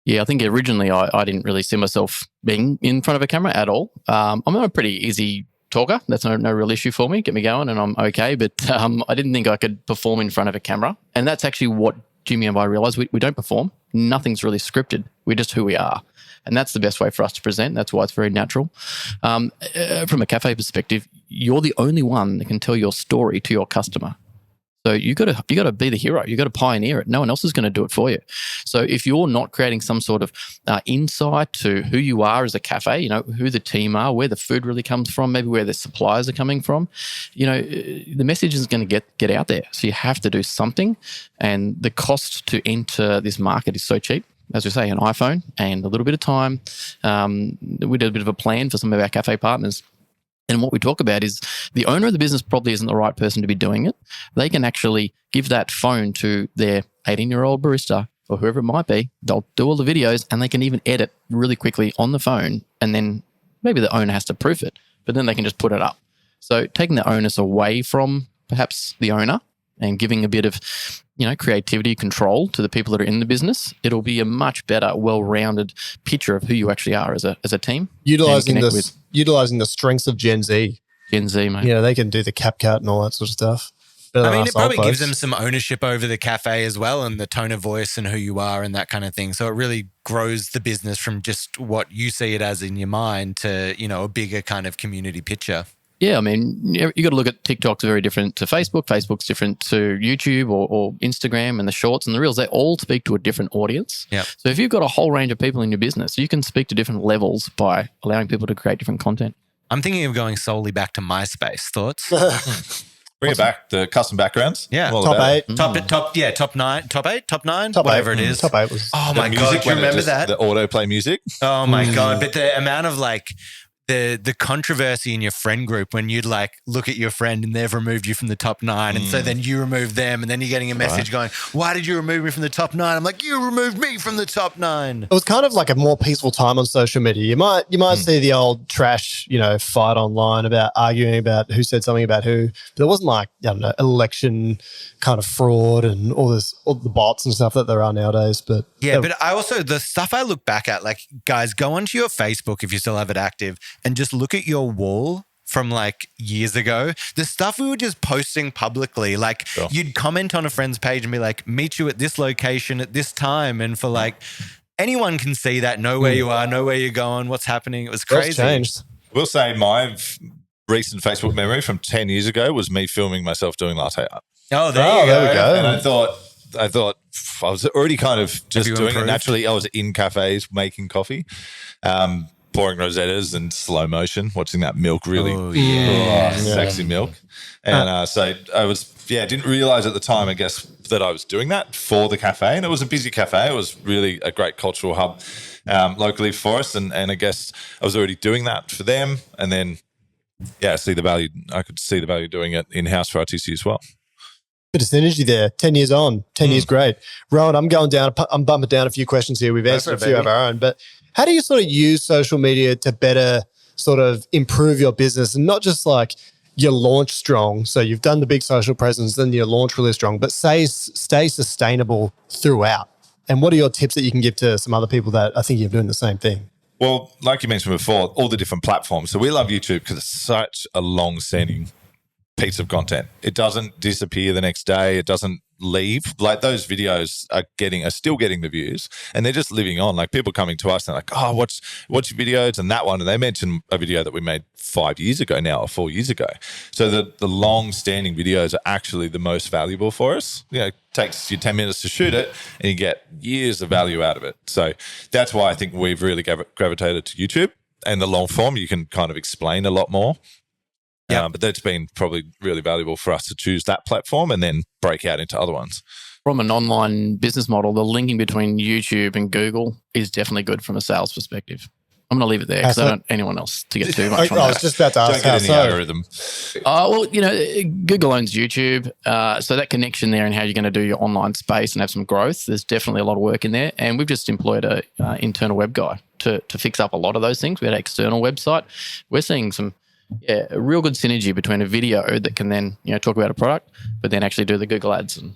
Yeah, I think originally I didn't really see myself being in front of a camera at all. I'm a pretty easy talker. That's no real issue for me. Get me going and I'm okay. But I didn't think I could perform in front of a camera. And that's actually what Jimmy and I realised. We don't perform. Nothing's really scripted. We're just who we are. And that's the best way for us to present. That's why it's very natural. From a cafe perspective, you're the only one that can tell your story to your customer. So you got to be the hero. You got to pioneer it. No one else is going to do it for you. So if you're not creating some sort of insight to who you are as a cafe, who the team are, where the food really comes from, maybe where the suppliers are coming from, the message is going to get out there. So you have to do something, and the cost to enter this market is so cheap. As we say, an iPhone and a little bit of time. We did a bit of a plan for some of our cafe partners. And what we talk about is the owner of the business probably isn't the right person to be doing it. They can actually give that phone to their 18-year-old barista or whoever it might be. They'll do all the videos and they can even edit really quickly on the phone. And then maybe the owner has to proof it, but then they can just put it up. So taking the onus away from perhaps the owner and giving a bit of, creativity control to the people that are in the business, it'll be a much better, well-rounded picture of who you actually are as a team. Utilizing the strengths of Gen Z. Gen Z, mate. They can do the CapCut and all that sort of stuff. It probably gives them some ownership over the cafe as well, and the tone of voice and who you are and that kind of thing. So it really grows the business from just what you see it as in your mind to, a bigger kind of community picture. Yeah, you got to look at TikTok's very different to Facebook. Facebook's different to YouTube or Instagram, and the shorts and the reels. They all speak to a different audience. Yeah. So if you've got a whole range of people in your business, you can speak to different levels by allowing people to create different content. I'm thinking of going solely back to MySpace. Thoughts? Bring it back, the custom backgrounds. Yeah. Top 8. Top 9, whatever it is. Top 8 was... Oh my God, do you remember that? The autoplay music. Oh my God. But the amount of the controversy in your friend group when you'd look at your friend and they've removed you from the top 9, and so then you remove them, and then you're getting a message going, why did you remove me from the top 9? I'm like, you removed me from the top 9. It was kind of like a more peaceful time on social media. You might see the old trash, fight online about arguing about who said something about who. But there wasn't election kind of fraud and all the bots and stuff that there are nowadays. But but I also, the stuff I look back at, guys, go onto your Facebook if you still have it active and just look at your wall from years ago. The stuff we were just posting publicly, you'd comment on a friend's page and be like, meet you at this location at this time. And for anyone can see that, know where you are, know where you're going, what's happening. It was crazy. It's changed. We'll say my recent Facebook memory from 10 years ago was me filming myself doing latte art. Oh, there we go. And I thought I was already kind of just doing it naturally. I was in cafes making coffee, pouring rosettas and slow motion, watching that milk really sexy milk. And so I was, didn't realize at the time, I guess, that I was doing that for the cafe. And it was a busy cafe. It was really a great cultural hub locally for us. And I guess I was already doing that for them. And then yeah, see the value. I could see the value doing it in-house for Artisti as well. Bit of synergy there. 10 years on, 10 years great. Rowan, I'm bumping down a few questions here. We've answered a few of our own, but how do you sort of use social media to better sort of improve your business and not just like you launch strong? So you've done the big social presence, then you launch really strong, but stay sustainable throughout. And what are your tips that you can give to some other people that are thinking of doing the same thing? Well, like you mentioned before, all the different platforms. So we love YouTube because it's such a long-standing piece of content. It doesn't disappear the next day. It doesn't leave. Like those videos are still getting the views, and they're just living on. Like people coming to us and they're like, oh, watch your videos and that one. And they mentioned a video that we made 5 years ago now or 4 years ago. So the long-standing videos are actually the most valuable for us. You know, it takes you 10 minutes to shoot it and you get years of value out of it. So that's why I think we've really gravitated to YouTube, and the long form, you can kind of explain a lot more. Yeah, but that's been probably really valuable for us to choose that platform and then break out into other ones. From an online business model, the linking between YouTube and Google is definitely good from a sales perspective. I'm going to leave it there because I don't want anyone else to get too much on that. I was just about to ask Don't get any algorithm. Well, you know, Google owns YouTube. So that connection there and how you're going to do your online space and have some growth, there's definitely a lot of work in there. And we've just employed a internal web guy to fix up a lot of those things. We had an external website. We're seeing some a real good synergy between a video that can then, you know, talk about a product, but then actually do the Google ads and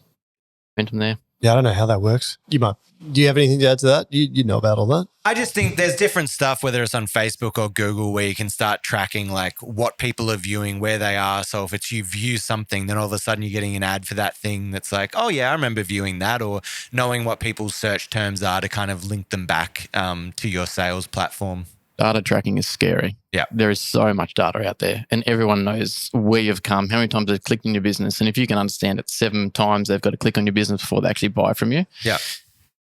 momentum there. Yeah, I don't know how that works. You might. Do you have anything to add to that? You know about all that? I just think there's different stuff, whether it's on Facebook or Google, where you can start tracking like what people are viewing, where they are. So if it's you view something, then all of a sudden you're getting an ad for that thing that's like, oh yeah, I remember viewing that, or knowing what people's search terms are to kind of link them back to your sales platform. Data tracking is scary. Yeah. There is so much data out there and everyone knows where you've come, how many times they've clicked on your business. And if you can understand it 7 times, they've got to click on your business before they actually buy from you. Yeah.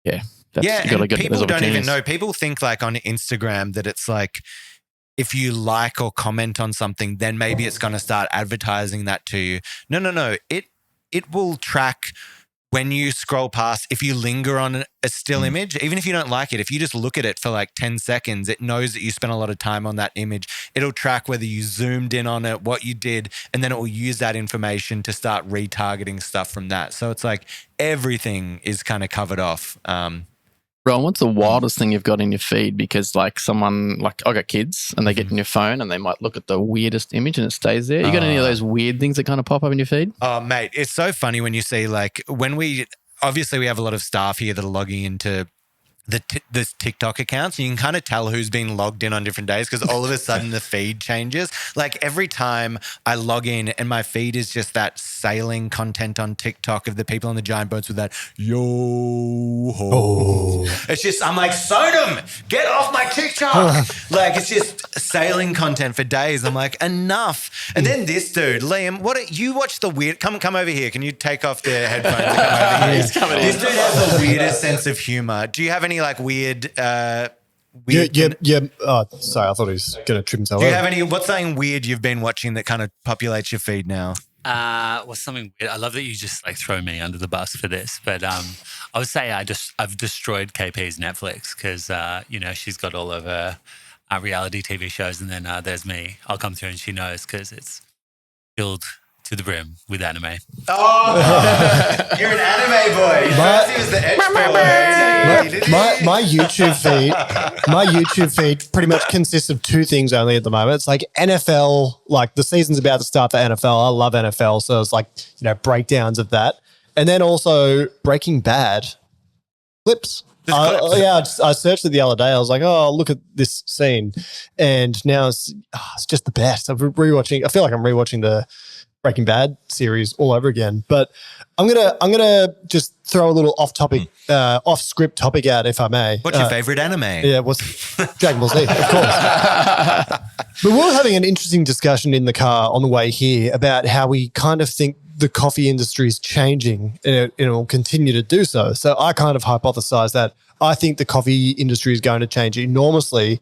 Yeah. And people don't even know. People think like on Instagram that it's like, if you like or comment on something, then maybe it's going to start advertising that to you. No. It will track when you scroll past. If you linger on a still image, even if you don't like it, if you just look at it for like 10 seconds, it knows that you spent a lot of time on that image. It'll track whether you zoomed in on it, what you did, and then it will use that information to start retargeting stuff from that. So it's like everything is kind of covered off. Ron, what's the wildest thing you've got in your feed? Because like someone, like I got kids and they get in your phone and they might look at the weirdest image and it stays there. You got any of those weird things that kind of pop up in your feed? Oh, mate, it's so funny when you see like obviously we have a lot of staff here that are logging into the TikTok accounts. And you can kind of tell who's been logged in on different days because all of a sudden the feed changes. Like every time I log in and my feed is just that sailing content on TikTok of the people on the giant boats with that yo ho. Oh. It's just, I'm like, Sodom, get off my TikTok. Like it's just sailing content for days. I'm like, enough. And then this dude, Liam, you watch the weird, come over here. Can you take off the headphones and come over here? He's coming This in. dude has the weirdest sense of humor. Do you have any like weird Sorry, I thought he was going to trip himself. Do you have what's something weird you've been watching that kind of populates your feed now? What's something weird? I love that you just like throw me under the bus for this, but I would say I've destroyed KP's Netflix because you know, she's got all of her reality TV shows, and then there's me. I'll come through and she knows because it's filled to the brim with anime. Oh, you're an anime boy. First he was the expert. My YouTube feed pretty much consists of 2 things only at the moment. It's like NFL, like the season's about to start for NFL. I love NFL, so it's like, you know, breakdowns of that, and then also Breaking Bad clips. I searched it the other day. I was like, oh, look at this scene, and now it's just the best. I feel like I'm rewatching the Breaking Bad series all over again. But I'm gonna just throw a little off script topic out, if I may. What's your favorite anime? Yeah, what's Dragon Ball Z, of course. But we were having an interesting discussion in the car on the way here about how we kind of think the coffee industry is changing and it will continue to do so. So I kind of hypothesized that I think the coffee industry is going to change enormously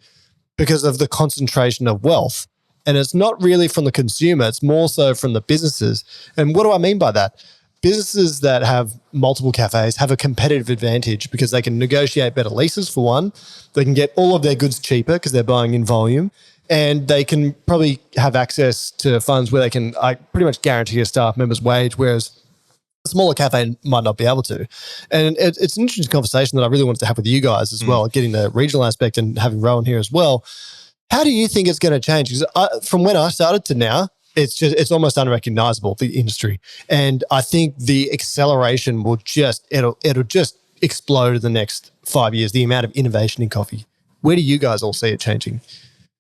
because of the concentration of wealth. And it's not really from the consumer, it's more so from the businesses. And what do I mean by that? Businesses that have multiple cafes have a competitive advantage because they can negotiate better leases for one. They can get all of their goods cheaper because they're buying in volume. and they can probably have access to funds where they can pretty much guarantee a staff member's wage, whereas a smaller cafe might not be able to. And it's an interesting conversation that I really wanted to have with you guys as well, getting the regional aspect and having Rowan here as well. How do you think it's going to change? Because from when I started to now, it's almost unrecognizable, the industry. And I think the acceleration will it'll just explode in the next 5 years, the amount of innovation in coffee. Where do you guys all see it changing?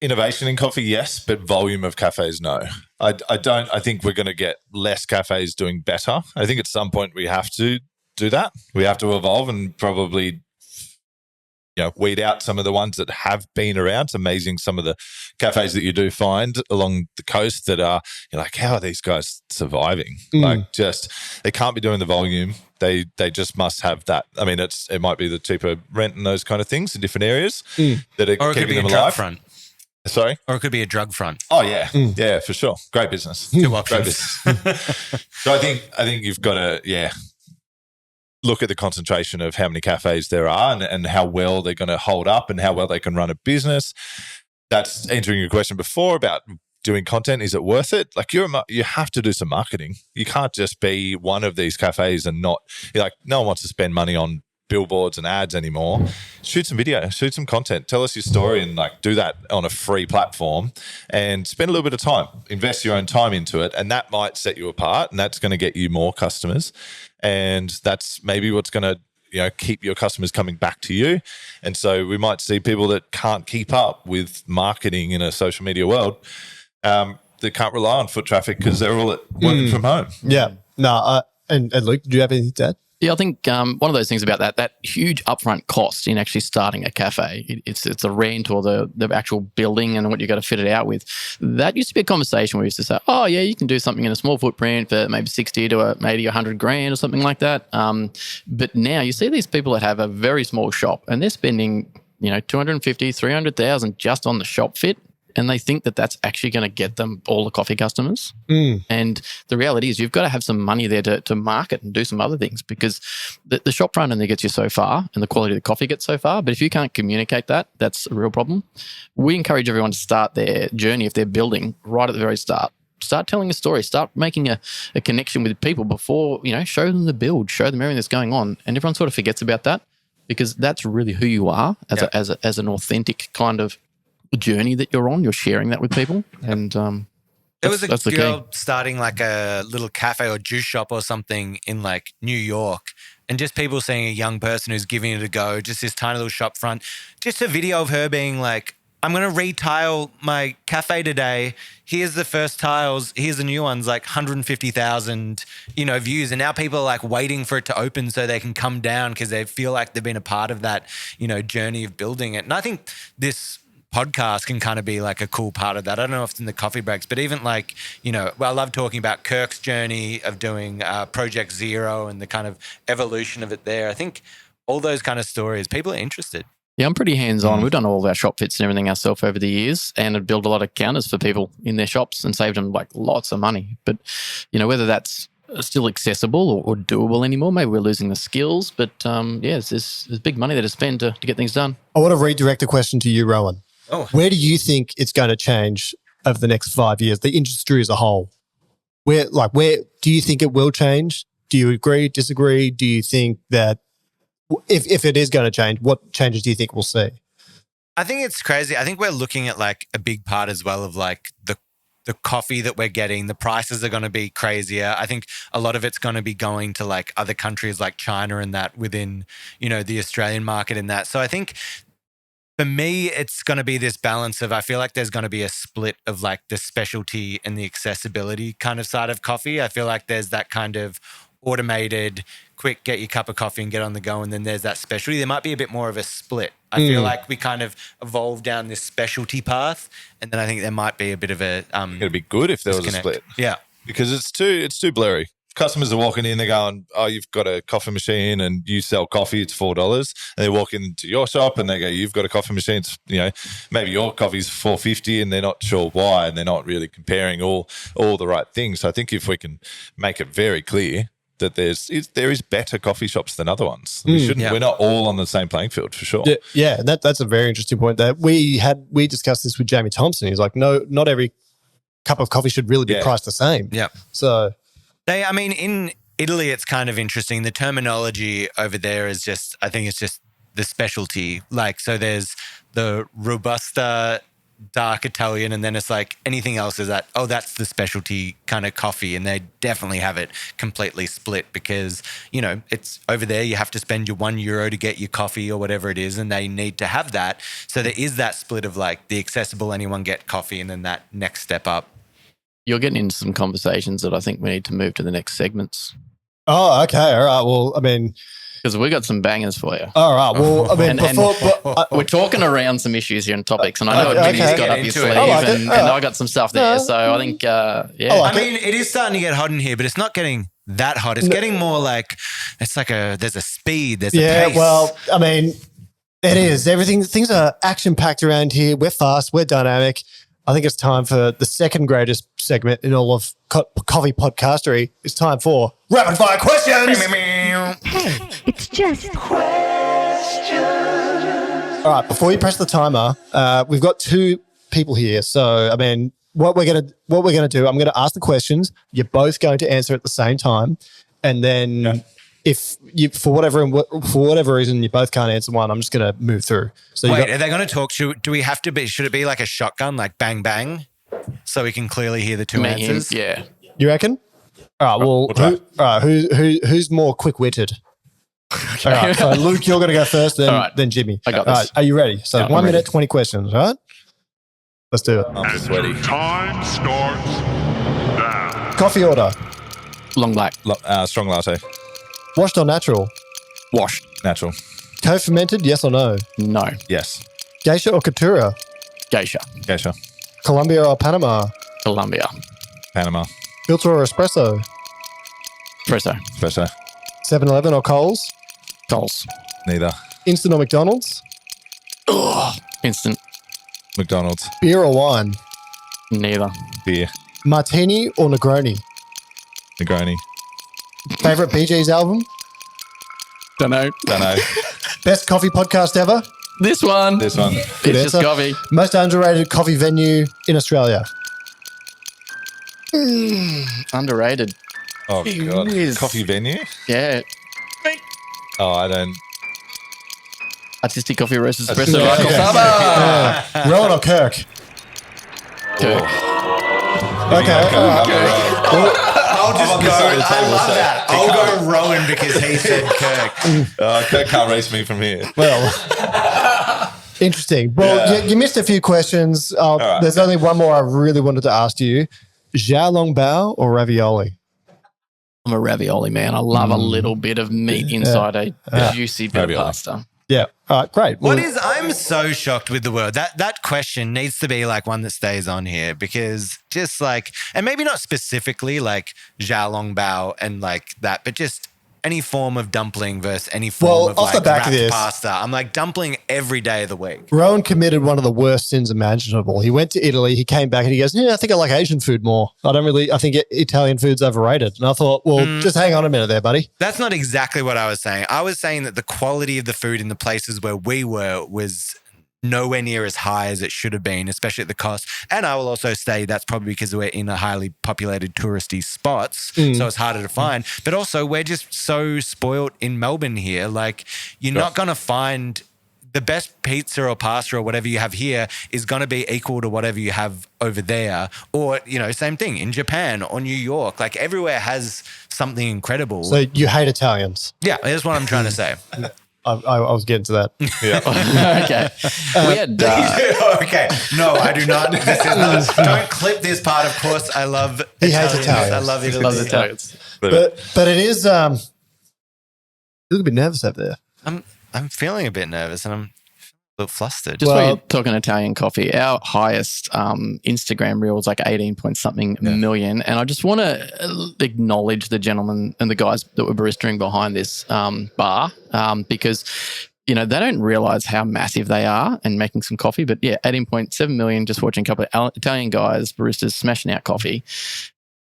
Innovation in coffee, yes, but volume of cafes, no. I don't. I think we're going to get less cafes doing better. I think at some point we have to do that. We have to evolve and probably, weed out some of the ones that have been around. It's amazing some of the cafes that you do find along the coast that are, you're like, how are these guys surviving? Like, just they can't be doing the volume. They just must have that. I mean, it might be the cheaper rent and those kind of things in different areas that are keeping them alive. Front. Sorry? Or it could be a drug front. Oh, yeah. Yeah, for sure. Great business. Two Great options. business. So I think you've got to, look at the concentration of how many cafes there are and how well they're going to hold up and how well they can run a business. That's answering your question before about doing content. Is it worth it? Like you have to do some marketing. You can't just be one of these cafes and no one wants to spend money on billboards and ads anymore. Shoot some video, shoot some content, tell us your story and do that on a free platform and spend a little bit of time, invest your own time into it. And that might set you apart and that's going to get you more customers. And that's maybe what's going to, keep your customers coming back to you. And so we might see people that can't keep up with marketing in a social media world, that can't rely on foot traffic because they're all working from home. Yeah. No, and Luke, do you have anything to add? Yeah, I think one of those things about that huge upfront cost in actually starting a cafe, it's the rent or the actual building and what you got to fit it out with. That used to be a conversation where we used to say, oh yeah, you can do something in a small footprint for maybe 60 to maybe $100,000 or something like that. But now you see these people that have a very small shop and they're spending, $250,000, $300,000 just on the shop fit. And they think that that's actually going to get them all the coffee customers. And the reality is you've got to have some money there to market and do some other things because the shop front only gets you so far and the quality of the coffee gets so far. But if you can't communicate that, that's a real problem. We encourage everyone to start their journey if they're building right at the very start. Start telling a story. Start making a connection with people before, show them the build, show them everything that's going on. And everyone sort of forgets about that because that's really who you are as an authentic kind of journey that you're on. You're sharing that with people. And there was a girl starting like a little cafe or juice shop or something in like New York, and just people seeing a young person who's giving it a go, just this tiny little shop front, just a video of her being like, I'm going to retile my cafe today. Here's the first tiles. Here's the new ones, like 150,000, views. And now people are like waiting for it to open so they can come down because they feel like they've been a part of that, journey of building it. And I think this podcast can kind of be like a cool part of that. I don't know if it's in the coffee breaks, but even I love talking about Kirk's journey of doing Project Zero and the kind of evolution of it there. I think all those kind of stories, people are interested. Yeah, I'm pretty hands-on. We've done all of our shop fits and everything ourselves over the years and have built a lot of counters for people in their shops and saved them like lots of money. But, whether that's still accessible or doable anymore, maybe we're losing the skills. But, there's big money there to spend to get things done. I want to redirect the question to you, Rowan. Oh. Where do you think it's going to change over the next 5 years, the industry as a whole? Where do you think it will change? Do you agree, disagree? Do you think that if it is going to change, what changes do you think we'll see? I think it's crazy. I think we're looking at like a big part as well of like the coffee that we're getting. The prices are going to be crazier. I think a lot of it's going to be going to like other countries like China and that within, the Australian market and that. So I think for me, it's going to be this balance of, I feel like there's going to be a split of like the specialty and the accessibility kind of side of coffee. I feel like there's that kind of automated, quick, get your cup of coffee and get on the go. And then there's that specialty. There might be a bit more of a split. I feel like we kind of evolved down this specialty path. And then I think there might be a bit of a it'd be good if there was a split. Yeah. Because it's too blurry. Customers are walking in, they're going, oh, you've got a coffee machine and you sell coffee, it's $4. And they walk into your shop and they go, you've got a coffee machine, it's, maybe your coffee's $4.50 and they're not sure why and they're not really comparing all the right things. So I think if we can make it very clear that there is better coffee shops than other ones. We're not all on the same playing field for sure. Yeah, that's a very interesting point. That we discussed this with Jamie Thompson. He's like, no, not every cup of coffee should really be priced the same. Yeah. So in Italy, it's kind of interesting. The terminology over there is I think it's just the specialty. Like, so there's the Robusta dark Italian, and then it's like anything else is that's the specialty kind of coffee, and they definitely have it completely split because, it's over there you have to spend your €1 to get your coffee or whatever it is, and they need to have that. So there is that split of like the accessible anyone get coffee and then that next step up. You're getting into some conversations that I think we need to move to the next segments. Oh, okay. All right. Well, I mean, because we got some bangers for you. All right. Well, I mean, we're talking around some issues here and topics, and I know what Jimmy's got up his sleeve, and I got some stuff there. So I think, I mean, it is starting to get hot in here, but it's not getting that hot. It's getting more like there's a speed, there's a pace. Yeah. Well, I mean, it is. Things are action packed around here. We're fast. We're dynamic. I think it's time for the second greatest segment in all of coffee podcastery. It's time for rapid fire questions. It's just questions. All right, before you press the timer, we've got two people here. So, I mean, what we're gonna do, I'm gonna ask the questions. You're both going to answer at the same time, and then if you for whatever reason you both can't answer one, I'm just gonna move through. So wait, are they going to talk? Should we have to be? Should it be like a shotgun, like bang bang, so we can clearly hear the two answers? Yeah, you reckon? All right. Well, who's more quick-witted? Okay. All right, so Luke, you're going to go first, then Jimmy. I got this. All right, are you ready? So 1 minute, 20 questions, all right? Let's do it. I'm sweaty. Time starts now. Coffee order. Long black. Strong latte. Washed or natural? Washed. Natural. Co-fermented, yes or no? No. Yes. Geisha or Couture? Geisha. Geisha. Colombia or Panama? Colombia. Panama. Filter or espresso? Espresso. Espresso. 7-Eleven or Coles? Coles. Neither. Instant or McDonald's? Instant. McDonald's. Beer or wine? Neither. Beer. Martini or Negroni? Negroni. Favorite Bee Gees album? Don't know. Best coffee podcast ever? This one. This one. Good It's just answer. coffee. Most underrated coffee venue in Australia? Underrated. Oh, God. Yes. Coffee venue? Yeah. Oh, I don't. Artisti Coffee Roasters Espresso. Yeah. Michael Harbour. Rowan or Kirk? Kirk. Okay. I'll just on this side of the table, so I'll go Rowan because he said Kirk. Kirk can't race me from here. Well, interesting. Well, you missed a few questions. right. There's only one more I really wanted to ask you. Xiaolongbao or ravioli? I'm a ravioli man. I love a little bit of meat inside a juicy bit Ravioli. of pasta. Yeah. All right, great. I'm so shocked with the word. That question needs to be like one that stays on here because just like, and maybe not specifically like xiaolongbao and like that, but just any form of dumpling versus any form of off the like back of wrapped this- pasta. I'm like dumpling every day of the week. Rowan committed one of the worst sins imaginable. He went to Italy, he came back and he goes, I think I like Asian food more. I think Italian food's overrated. And I thought, just hang on a minute there, buddy. That's not exactly what I was saying. I was saying that the quality of the food in the places where we were was nowhere near as high as it should have been, especially at the cost. And I will also say that's probably because we're in a highly populated touristy spots, so it's harder to find. But also we're just so spoiled in Melbourne here. Like you're not going to find the best pizza or pasta or whatever you have here is going to be equal to whatever you have over there. Or, same thing in Japan or New York. Like everywhere has something incredible. So you hate Italians. Yeah, that's what I'm trying to say. I was getting to that. Okay. We had Okay. No, I do not. This is not. Don't clip this part. Of course, I love He hates Italians. I love Italy. love the Italians. But it is, you look a bit nervous over there. I'm feeling a bit nervous and I'm a little flustered. Just while you're talking Italian coffee, our highest Instagram reel was like 18 point something million. And I just want to acknowledge the gentlemen and the guys that were baristering behind this bar because, they don't realize how massive they are and making some coffee. But yeah, 18.7 million just watching a couple of Italian guys, baristas smashing out coffee.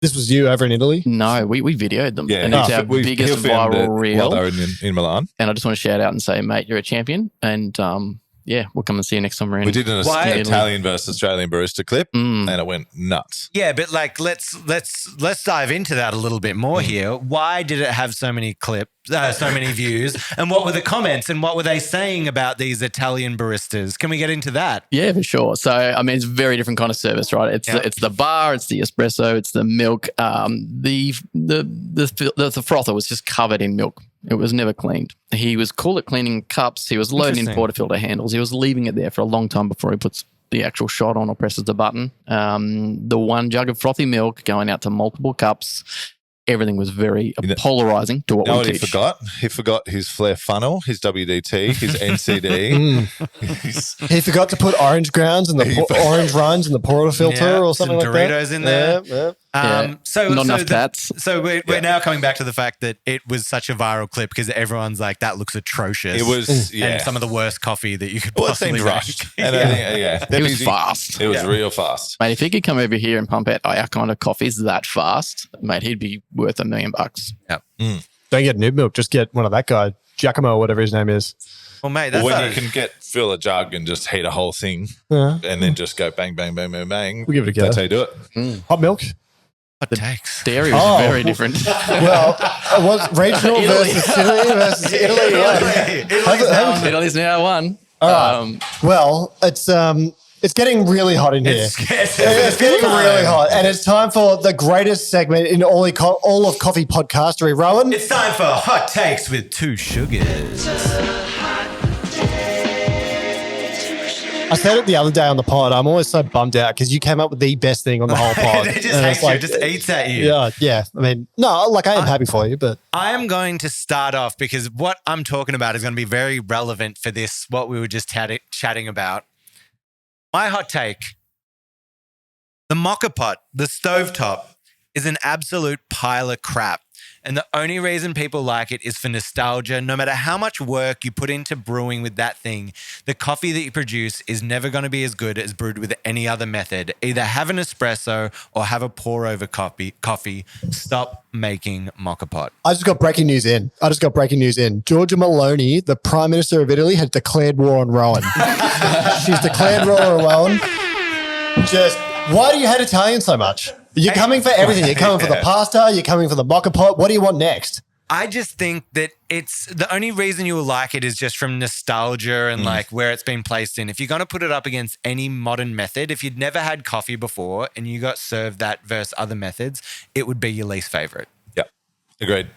This was you over in Italy? No, we videoed them. Yeah, And it's our we biggest filmed it viral reel. while they were in Milan. And I just want to shout out and say, mate, you're a champion. And we'll come and see you next time we're in. We did an Why? Italian versus Australian barista clip, and it went nuts. Yeah, but like let's dive into that a little bit more here. Why did it have so many clips, so many views, and what were the comments and what were they saying about these Italian baristas? Can we get into that? Yeah, for sure. So, I mean, it's a very different kind of service, right? It's the bar, it's the espresso, it's the milk. The frother was just covered in milk. It was never cleaned. He was cool at cleaning cups. He was loading in portafilter handles. He was leaving it there for a long time before he puts the actual shot on or presses the button. The one jug of frothy milk going out to multiple cups. Everything was very polarizing to what we teach. He forgot? He forgot his flare funnel, his WDT, his NCD. He forgot to put orange grounds and orange rinds in the portafilter or something like that. Doritos in there. Yeah. Not enough tats. So we're now coming back to the fact that it was such a viral clip because everyone's like, that looks atrocious. It was, and some of the worst coffee that you could Well, it possibly seemed make. rushed. And it was fast. It was real fast. Mate, if he could come over here and pump out our kind of coffees that fast, mate, he'd be worth $1 million. Yep. Don't get new milk. Just get one of that guy, Giacomo, or whatever his name is. Well, mate, that's when you can fill a jug and just heat a whole thing and then just go bang, bang, bang, bang, bang. We'll give it a go. That's how you do it. Hot milk? what takes. Dairy was very different. Well, it was regional versus Italy versus Italy. Yeah. Italy's now won. All right. Well, it's getting really hot in here. It's getting really hot. And it's time for the greatest segment in all of coffee podcastery. Rowan? It's time for Hot Takes with Two Sugars. I said it the other day on the pod. I'm always so bummed out because you came up with the best thing on the whole pod. It just hates you. It just eats at you. Yeah. I mean, no, like I am happy for you, but I am going to start off because what I'm talking about is going to be very relevant for this, what we were just chatting about. My hot take, the moka pot, the stovetop, is an absolute pile of crap. And the only reason people like it is for nostalgia. No matter how much work you put into brewing with that thing, the coffee that you produce is never going to be as good as brewed with any other method. Either have an espresso or have a pour over coffee. Stop making moka pot. I just got breaking news in. Giorgia Meloni, the Prime Minister of Italy, has declared war on Rowan. She's declared war on Rowan. Just, why do you hate Italians so much? You're coming for everything. You're coming for the pasta. You're coming for the moka pot. What do you want next? I just think that it's the only reason you will like it is just from nostalgia and like where it's been placed in. If you're going to put it up against any modern method, if you'd never had coffee before and you got served that versus other methods, it would be your least favorite. Yeah, agreed.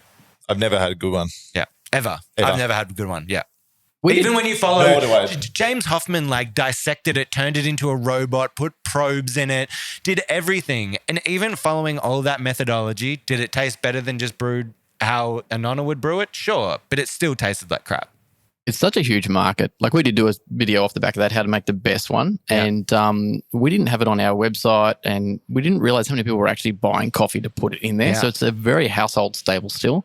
I've never had a good one. Yeah, ever. I've never had a good one. Yeah. Even when you Nor follow do I. James Hoffman, like dissected it, turned it into a robot, put probes in it, did everything. And even following all that methodology, did it taste better than just brewed how a nonna would brew it? Sure. But it still tasted like crap. It's such a huge market. Like we did do a video off the back of that, how to make the best one. Yeah. And we didn't have it on our website and we didn't realize how many people were actually buying coffee to put it in there. Yeah. So it's a very household staple still.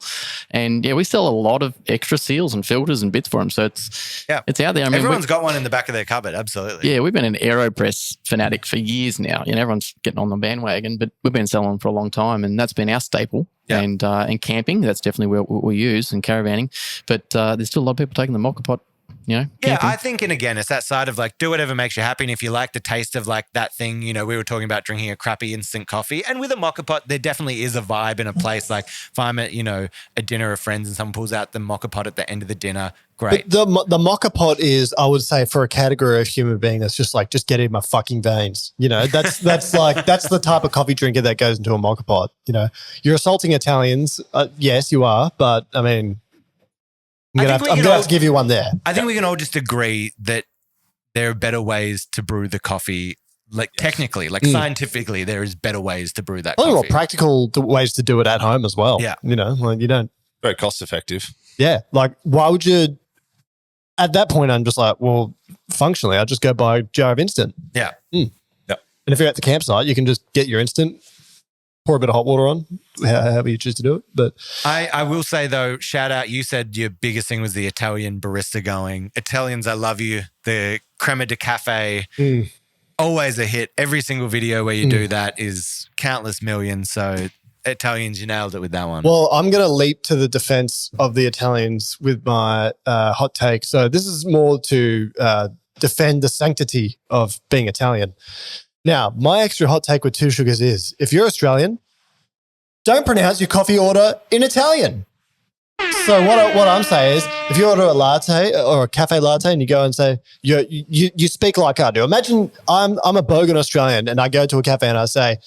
And yeah, we sell a lot of extra seals and filters and bits for them. So it's out there. I mean, Everyone's got one in the back of their cupboard. Absolutely. yeah, we've been an AeroPress fanatic for years now. You know, everyone's getting on the bandwagon, but we've been selling them for a long time and that's been our staple. Yeah. And camping, that's definitely what we use, and caravanning. But there's still a lot of people taking the moka pot, you know. Yeah, camping. I think, and again, it's that side of like, do whatever makes you happy. And if you like the taste of like that thing, you know, we were talking about drinking a crappy instant coffee. And with a moka pot, there definitely is a vibe in a place. Like if I'm at, you know, a dinner of friends and someone pulls out the moka pot at the end of the dinner, great. The moka pot is, I would say, for a category of human being that's just like, just get in my fucking veins. You know, that's the type of coffee drinker that goes into a moka pot. You know, you're assaulting Italians. Yes, you are. But I mean, I'm going to have to give you one there. I think we can all just agree that there are better ways to brew the coffee. Like technically, like scientifically, there is better ways to brew that Only coffee. more practical ways to do it at home as well. Yeah. You know, like you don't. Very cost effective. Yeah. Like, why would you? At that point, I'm just like, well, functionally, I'll just go buy a jar of instant. Yeah. And if you're at the campsite, you can just get your instant, pour a bit of hot water on, however you choose to do it. But I will say though, shout out, you said your biggest thing was the Italian barista going. Italians, I love you. The crema de cafe. always a hit. Every single video where you do that is countless millions. So Italians, you nailed it with that one. Well, I'm going to leap to the defense of the Italians with my hot take. So this is more to defend the sanctity of being Italian. Now, my extra hot take with Two Sugars is, if you're Australian, don't pronounce your coffee order in Italian. So what I'm saying is, if you order a latte or a cafe latte and you go and say, you speak like I do. Imagine I'm a bogan Australian and I go to a cafe and I say,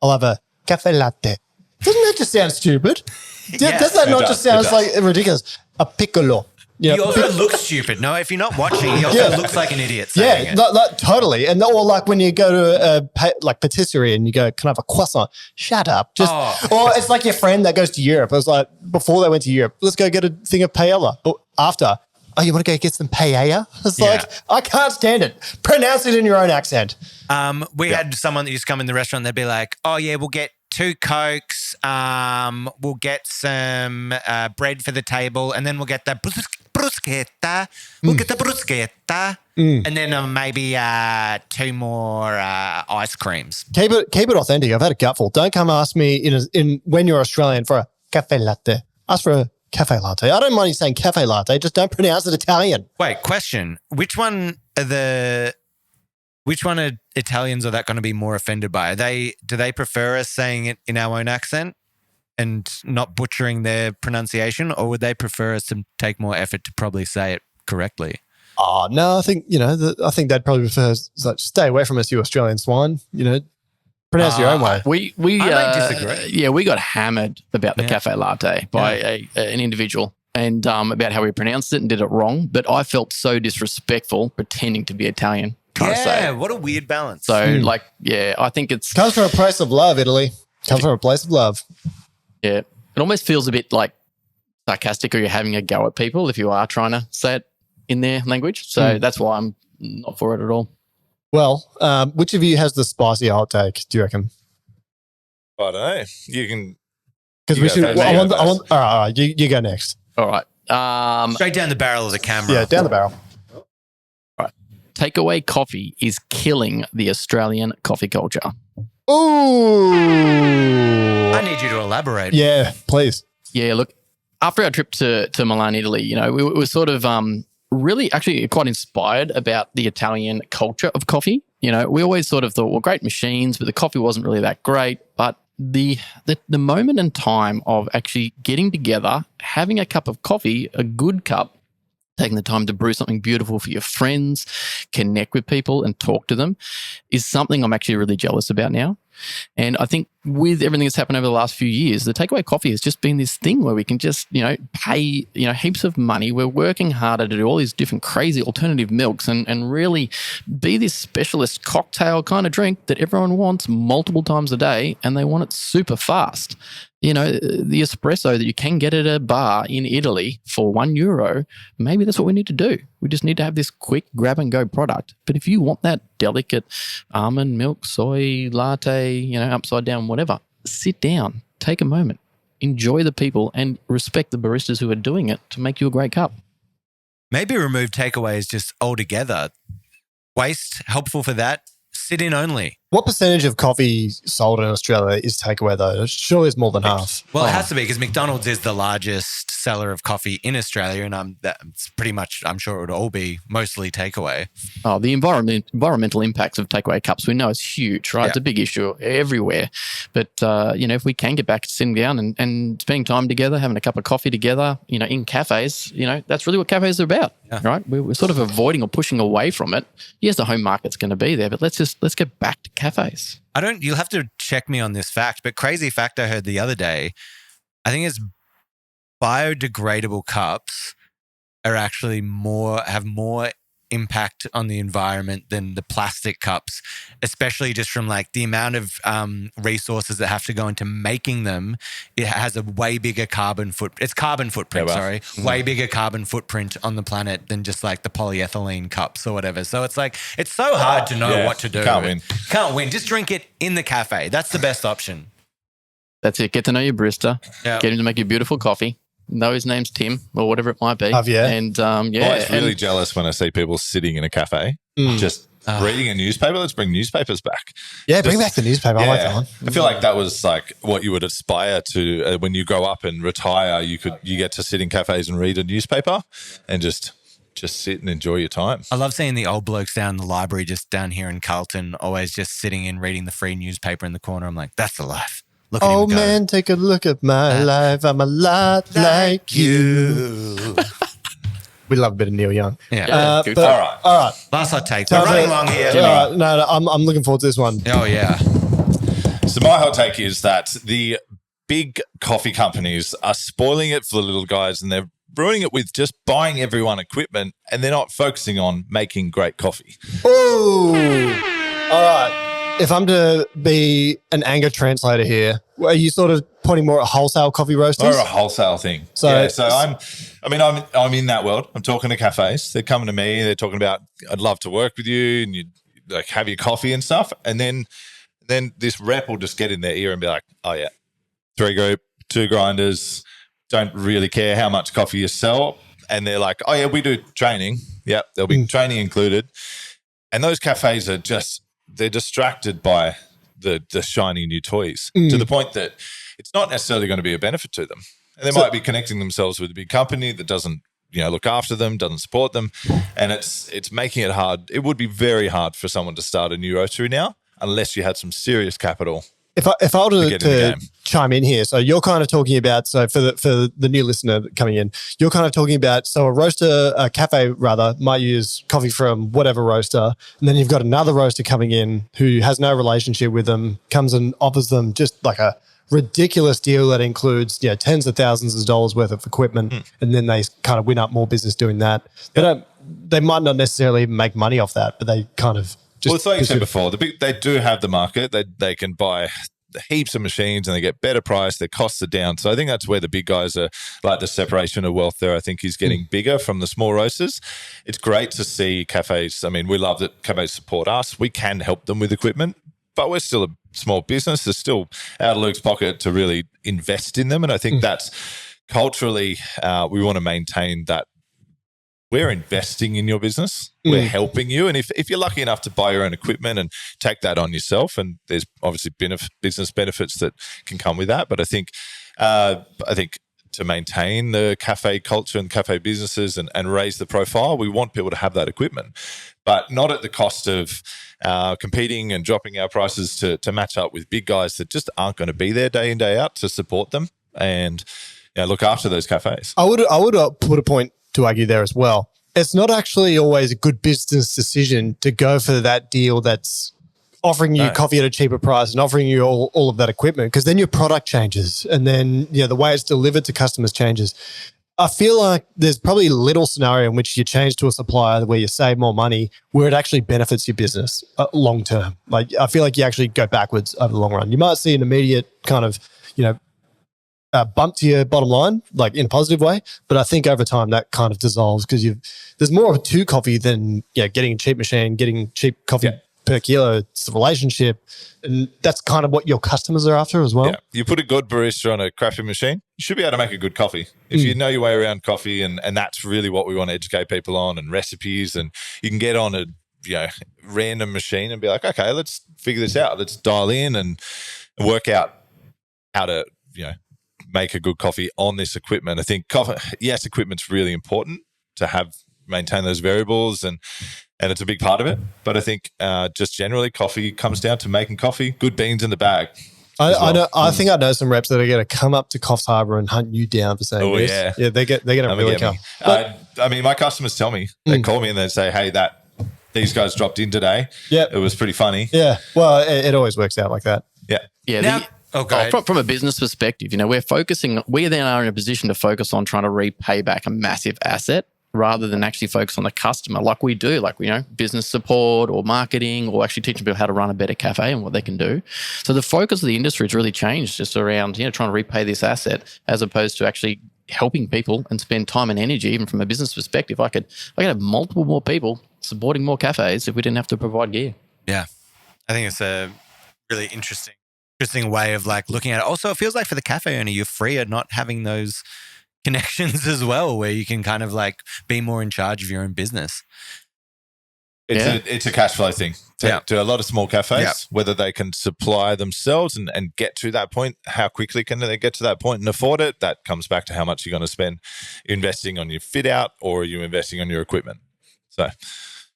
I'll have a cafe latte. Doesn't that just sound stupid? Does that not just sound like ridiculous? A piccolo. He also looks stupid. No, if you're not watching, he also looks like an idiot saying it. Like, totally. And or like when you go to a patisserie and you go, can I have a croissant? Shut up. Or it's like your friend that goes to Europe. It was like before they went to Europe, let's go get a thing of paella. Or after, you want to go get some paella? It's like, I can't stand it. Pronounce it in your own accent. We had someone that used to come in the restaurant. They'd be like, oh yeah, we'll get 2 Cokes. We'll get some bread for the table, and then we'll get the bruschetta. We'll get the bruschetta, and then maybe 2 more ice creams. Keep it authentic. I've had a gutful. Don't come ask me in when you're Australian for a cafe latte. Ask for a cafe latte. I don't mind you saying cafe latte. Just don't pronounce it Italian. Wait, question. Which one are Italians are that going to be more offended by? Do they prefer us saying it in our own accent and not butchering their pronunciation, or would they prefer us to take more effort to probably say it correctly? Oh, no, I think, I think they'd probably prefer, like, stay away from us, you Australian swine, pronounce your own way. I might disagree. Yeah, we got hammered about the cafe latte by an individual and about how we pronounced it and did it wrong. But I felt so disrespectful pretending to be Italian. What a weird balance. So, I think it's... Comes from a place of love, Italy. Comes from a place of love. Yeah. It almost feels a bit like sarcastic, or you're having a go at people if you are trying to say it in their language. So that's why I'm not for it at all. Well, which of you has the spicy hot take, do you reckon? I don't know. You can... Because we should... all right, you go next. All right. Straight down the barrel of the camera. Yeah, down the barrel. Takeaway coffee is killing the Australian coffee culture. Ooh. I need you to elaborate. Yeah, please. Yeah, look, after our trip to Milan, Italy, we were sort of really actually quite inspired about the Italian culture of coffee. We always sort of thought, well, great machines, but the coffee wasn't really that great. But the moment in time of actually getting together, having a cup of coffee, a good cup, taking the time to brew something beautiful for your friends, connect with people and talk to them is something I'm actually really jealous about now. And I think with everything that's happened over the last few years, the takeaway coffee has just been this thing where we can just, pay, heaps of money. We're working harder to do all these different crazy alternative milks and really be this specialist cocktail kind of drink that everyone wants multiple times a day, and they want it super fast. The espresso that you can get at a bar in Italy for €1, maybe that's what we need to do. We just need to have this quick grab and go product. But if you want that delicate almond milk, soy, latte, upside down, whatever, sit down, take a moment, enjoy the people and respect the baristas who are doing it to make you a great cup. Maybe remove takeaways just altogether. Waste, helpful for that. Sit in only. What percentage of coffee sold in Australia is takeaway, though? Surely it's more than half. Well, it has to be, because McDonald's is the largest seller of coffee in Australia, and that's pretty much, I'm sure it would all be mostly takeaway. Oh, the environmental impacts of takeaway cups, we know is huge, right? Yeah. It's a big issue everywhere. But, if we can get back to sitting down and spending time together, having a cup of coffee together, in cafes, that's really what cafes are about, right? We're sort of avoiding or pushing away from it. Yes, the home market's going to be there, but let's get back to cafes. You'll have to check me on this fact, but crazy fact I heard the other day, I think it's biodegradable cups are actually have more impact on the environment than the plastic cups, especially just from like the amount of resources that have to go into making them. It has a way bigger carbon footprint. Way bigger carbon footprint on the planet than just like the polyethylene cups or whatever. So it's like, it's so hard to know what to do. Can't win. Just drink it in the cafe. That's the best option. That's it. Get to know your barista. Yep. Get him to make you beautiful coffee. Know his name's Tim or whatever it might be. Yeah. And I'm always really jealous when I see people sitting in a cafe, just reading a newspaper. Let's bring newspapers back. Yeah, bring back the newspaper. I like that one. I feel like that was like what you would aspire to when you grow up and retire. You get to sit in cafes and read a newspaper and just sit and enjoy your time. I love seeing the old blokes down in the library, just down here in Carlton, always just sitting and reading the free newspaper in the corner. I'm like, that's the life. Look at him go. Man, take a look at my life. I'm a lot like you. We love a bit of Neil Young. Yeah. All right. Last hot take. We're running along here. No, I'm looking forward to this one. Oh, yeah. So my hot take is that the big coffee companies are spoiling it for the little guys, and they're ruining it with just buying everyone equipment, and they're not focusing on making great coffee. Oh, all right. If I'm to be an anger translator here, are you sort of pointing more at wholesale coffee roasters? Or a wholesale thing. So I'm in that world. I'm talking to cafes. They're coming to me. They're talking about, I'd love to work with you, and you like have your coffee and stuff. And then this rep will just get in their ear and be like, oh yeah, 3 group, 2 grinders, don't really care how much coffee you sell. And they're like, oh yeah, we do training. Yep, there'll be training included. And those cafes are they're distracted by the shiny new toys to the point that it's not necessarily going to be a benefit to them. And they might be connecting themselves with a big company that doesn't, look after them, doesn't support them. And it's making it hard. It would be very hard for someone to start a new roastery now unless you had some serious capital. If I were to chime in here, so you're kind of talking about, so for the new listener coming in, you're kind of talking about, so a cafe rather, might use coffee from whatever roaster, and then you've got another roaster coming in who has no relationship with them, comes and offers them just like a ridiculous deal that includes tens of thousands of dollars worth of equipment, and then they kind of win up more business doing that. They might not necessarily make money off that, but they kind of it's like you said before, they do have the market. They can buy heaps of machines and they get better price. Their costs are down. So I think that's where the big guys are, like the separation of wealth there, I think is getting bigger from the small roasters. It's great to see cafes. I mean, we love that cafes support us. We can help them with equipment, but we're still a small business. There's still out of Luke's pocket to really invest in them. And I think that's culturally, we want to maintain that. We're investing in your business. We're helping you. And if you're lucky enough to buy your own equipment and take that on yourself, and there's obviously business benefits that can come with that. But I think to maintain the cafe culture and cafe businesses and raise the profile, we want people to have that equipment, but not at the cost of competing and dropping our prices to match up with big guys that just aren't going to be there day in, day out to support them and look after those cafes. I would put a point to argue there as well. It's not actually always a good business decision to go for that deal that's offering you coffee at a cheaper price and offering you all of that equipment, because then your product changes and then the way it's delivered to customers changes. I feel like there's probably little scenario in which you change to a supplier where you save more money, where it actually benefits your business long term. Like I feel like you actually go backwards over the long run. You might see an immediate kind of bump to your bottom line, like in a positive way. But I think over time that kind of dissolves because there's more to coffee than getting a cheap machine, getting cheap coffee per kilo. It's the relationship, and that's kind of what your customers are after as well. Yeah. You put a good barista on a crappy machine, you should be able to make a good coffee. If you know your way around coffee, and that's really what we want to educate people on, and recipes, and you can get on a random machine and be like, okay, let's figure this out. Let's dial in and work out how to make a good coffee on this equipment. I think equipment's really important to maintain those variables, and it's a big part of it. But I think just generally coffee comes down to making coffee, good beans in the bag. I think I know some reps that are going to come up to Coffs Harbour and hunt you down for saying this. Yeah, they're going to really come. I mean, my customers tell me, they call me and they say, hey, these guys dropped in today. Yeah. It was pretty funny. Yeah. Well, it always works out like that. Yeah. Yeah. From a business perspective, we then are in a position to focus on trying to repay back a massive asset rather than actually focus on the customer like we do, business support or marketing, or actually teaching people how to run a better cafe and what they can do. So the focus of the industry has really changed just around, trying to repay this asset as opposed to actually helping people and spend time and energy. Even from a business perspective, I could have multiple more people supporting more cafes if we didn't have to provide gear. Yeah. I think it's a really interesting way of looking at it. Also, it feels like for the cafe owner, you're freer not having those connections as well, where you can kind of be more in charge of your own business. It's a cash flow thing. To a lot of small cafes, whether they can supply themselves and get to that point, how quickly can they get to that point and afford it? That comes back to how much you're going to spend investing on your fit out, or are you investing on your equipment? So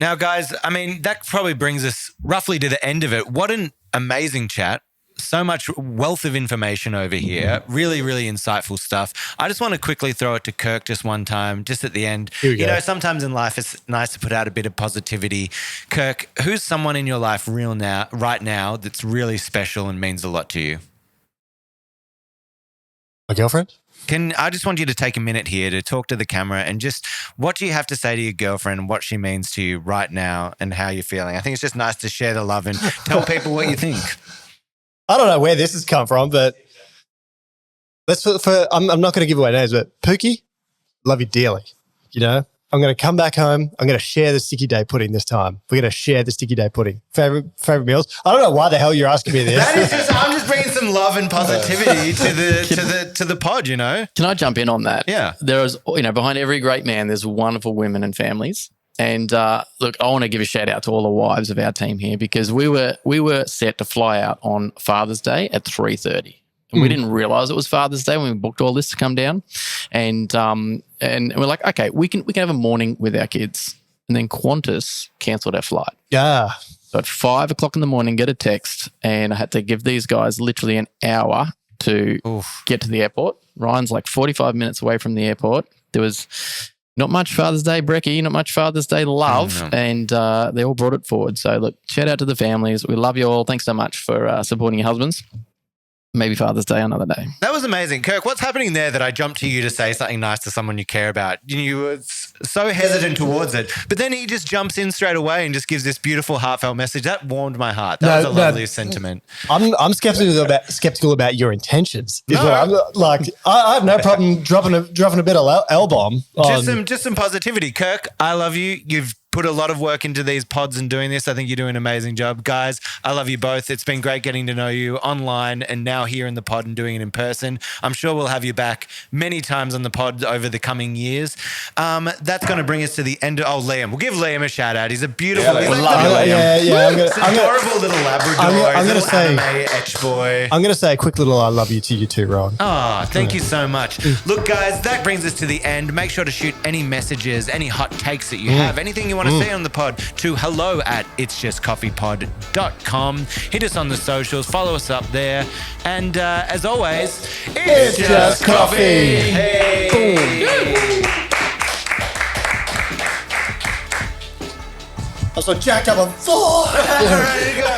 now, guys, I mean, that probably brings us roughly to the end of it. What an amazing chat. So much wealth of information over here. Really, really insightful stuff. I just want to quickly throw it to Kirk just one time, just at the end. You know, sometimes in life it's nice to put out a bit of positivity. Kirk, who's someone in your life right now that's really special and means a lot to you? My girlfriend? I just want you to take a minute here to talk to the camera and just what do you have to say to your girlfriend and what she means to you right now and how you're feeling? I think it's just nice to share the love and tell people what you think. I don't know where this has come from, but I'm not going to give away names, but Pookie, love you dearly. You know, I'm going to come back home. I'm going to share the sticky day pudding this time. We're going to share the sticky day pudding. Favorite meals. I don't know why the hell you're asking me this. That is just, I'm just bringing some love and positivity to the pod. You know. Can I jump in on that? Yeah. There is, behind every great man, there's wonderful women and families. And look, I want to give a shout out to all the wives of our team here because we were set to fly out on Father's Day at 3:30. And we didn't realize it was Father's Day when we booked all this to come down. And we're like, okay, we can have a morning with our kids. And then Qantas cancelled our flight. Yeah. So at 5 o'clock in the morning, get a text, and I had to give these guys literally an hour to get to the airport. Ryan's like 45 minutes away from the airport. There was not much Father's Day brekkie, not much Father's Day love, and they all brought it forward. So look, shout out to the families. We love you all. Thanks so much for supporting your husbands. Maybe Father's Day another day. That was amazing. Kirk, what's happening there that I jumped to you to say something nice to someone you care about? You were so hesitant towards it, but then he just jumps in straight away and just gives this beautiful, heartfelt message. That warmed my heart. That was a lovely sentiment. I'm skeptical about your intentions. I'm like, I have no problem dropping a bit of L-bomb. Just some positivity. Kirk, I love you. You've put a lot of work into these pods and doing this. I think you're doing an amazing job. Guys, I love you both. It's been great getting to know you online and now here in the pod and doing it in person. I'm sure we'll have you back many times on the pod over the coming years. That's going to bring us to the end. Liam. We'll give Liam a shout out. He's a beautiful, adorable little Labrador. I'm going to say, anime etch boy. I'm going to say a quick little I love you to you too, Ron. Oh, thank you so much. Look, guys, that brings us to the end. Make sure to shoot any messages, any hot takes that you have, anything you want to say on the pod to hello@itsjustcoffeepod.com. Hit us on the socials, follow us up there, and as always, it's just coffee. Hey. I'm so jacked up on 4. Ready to go.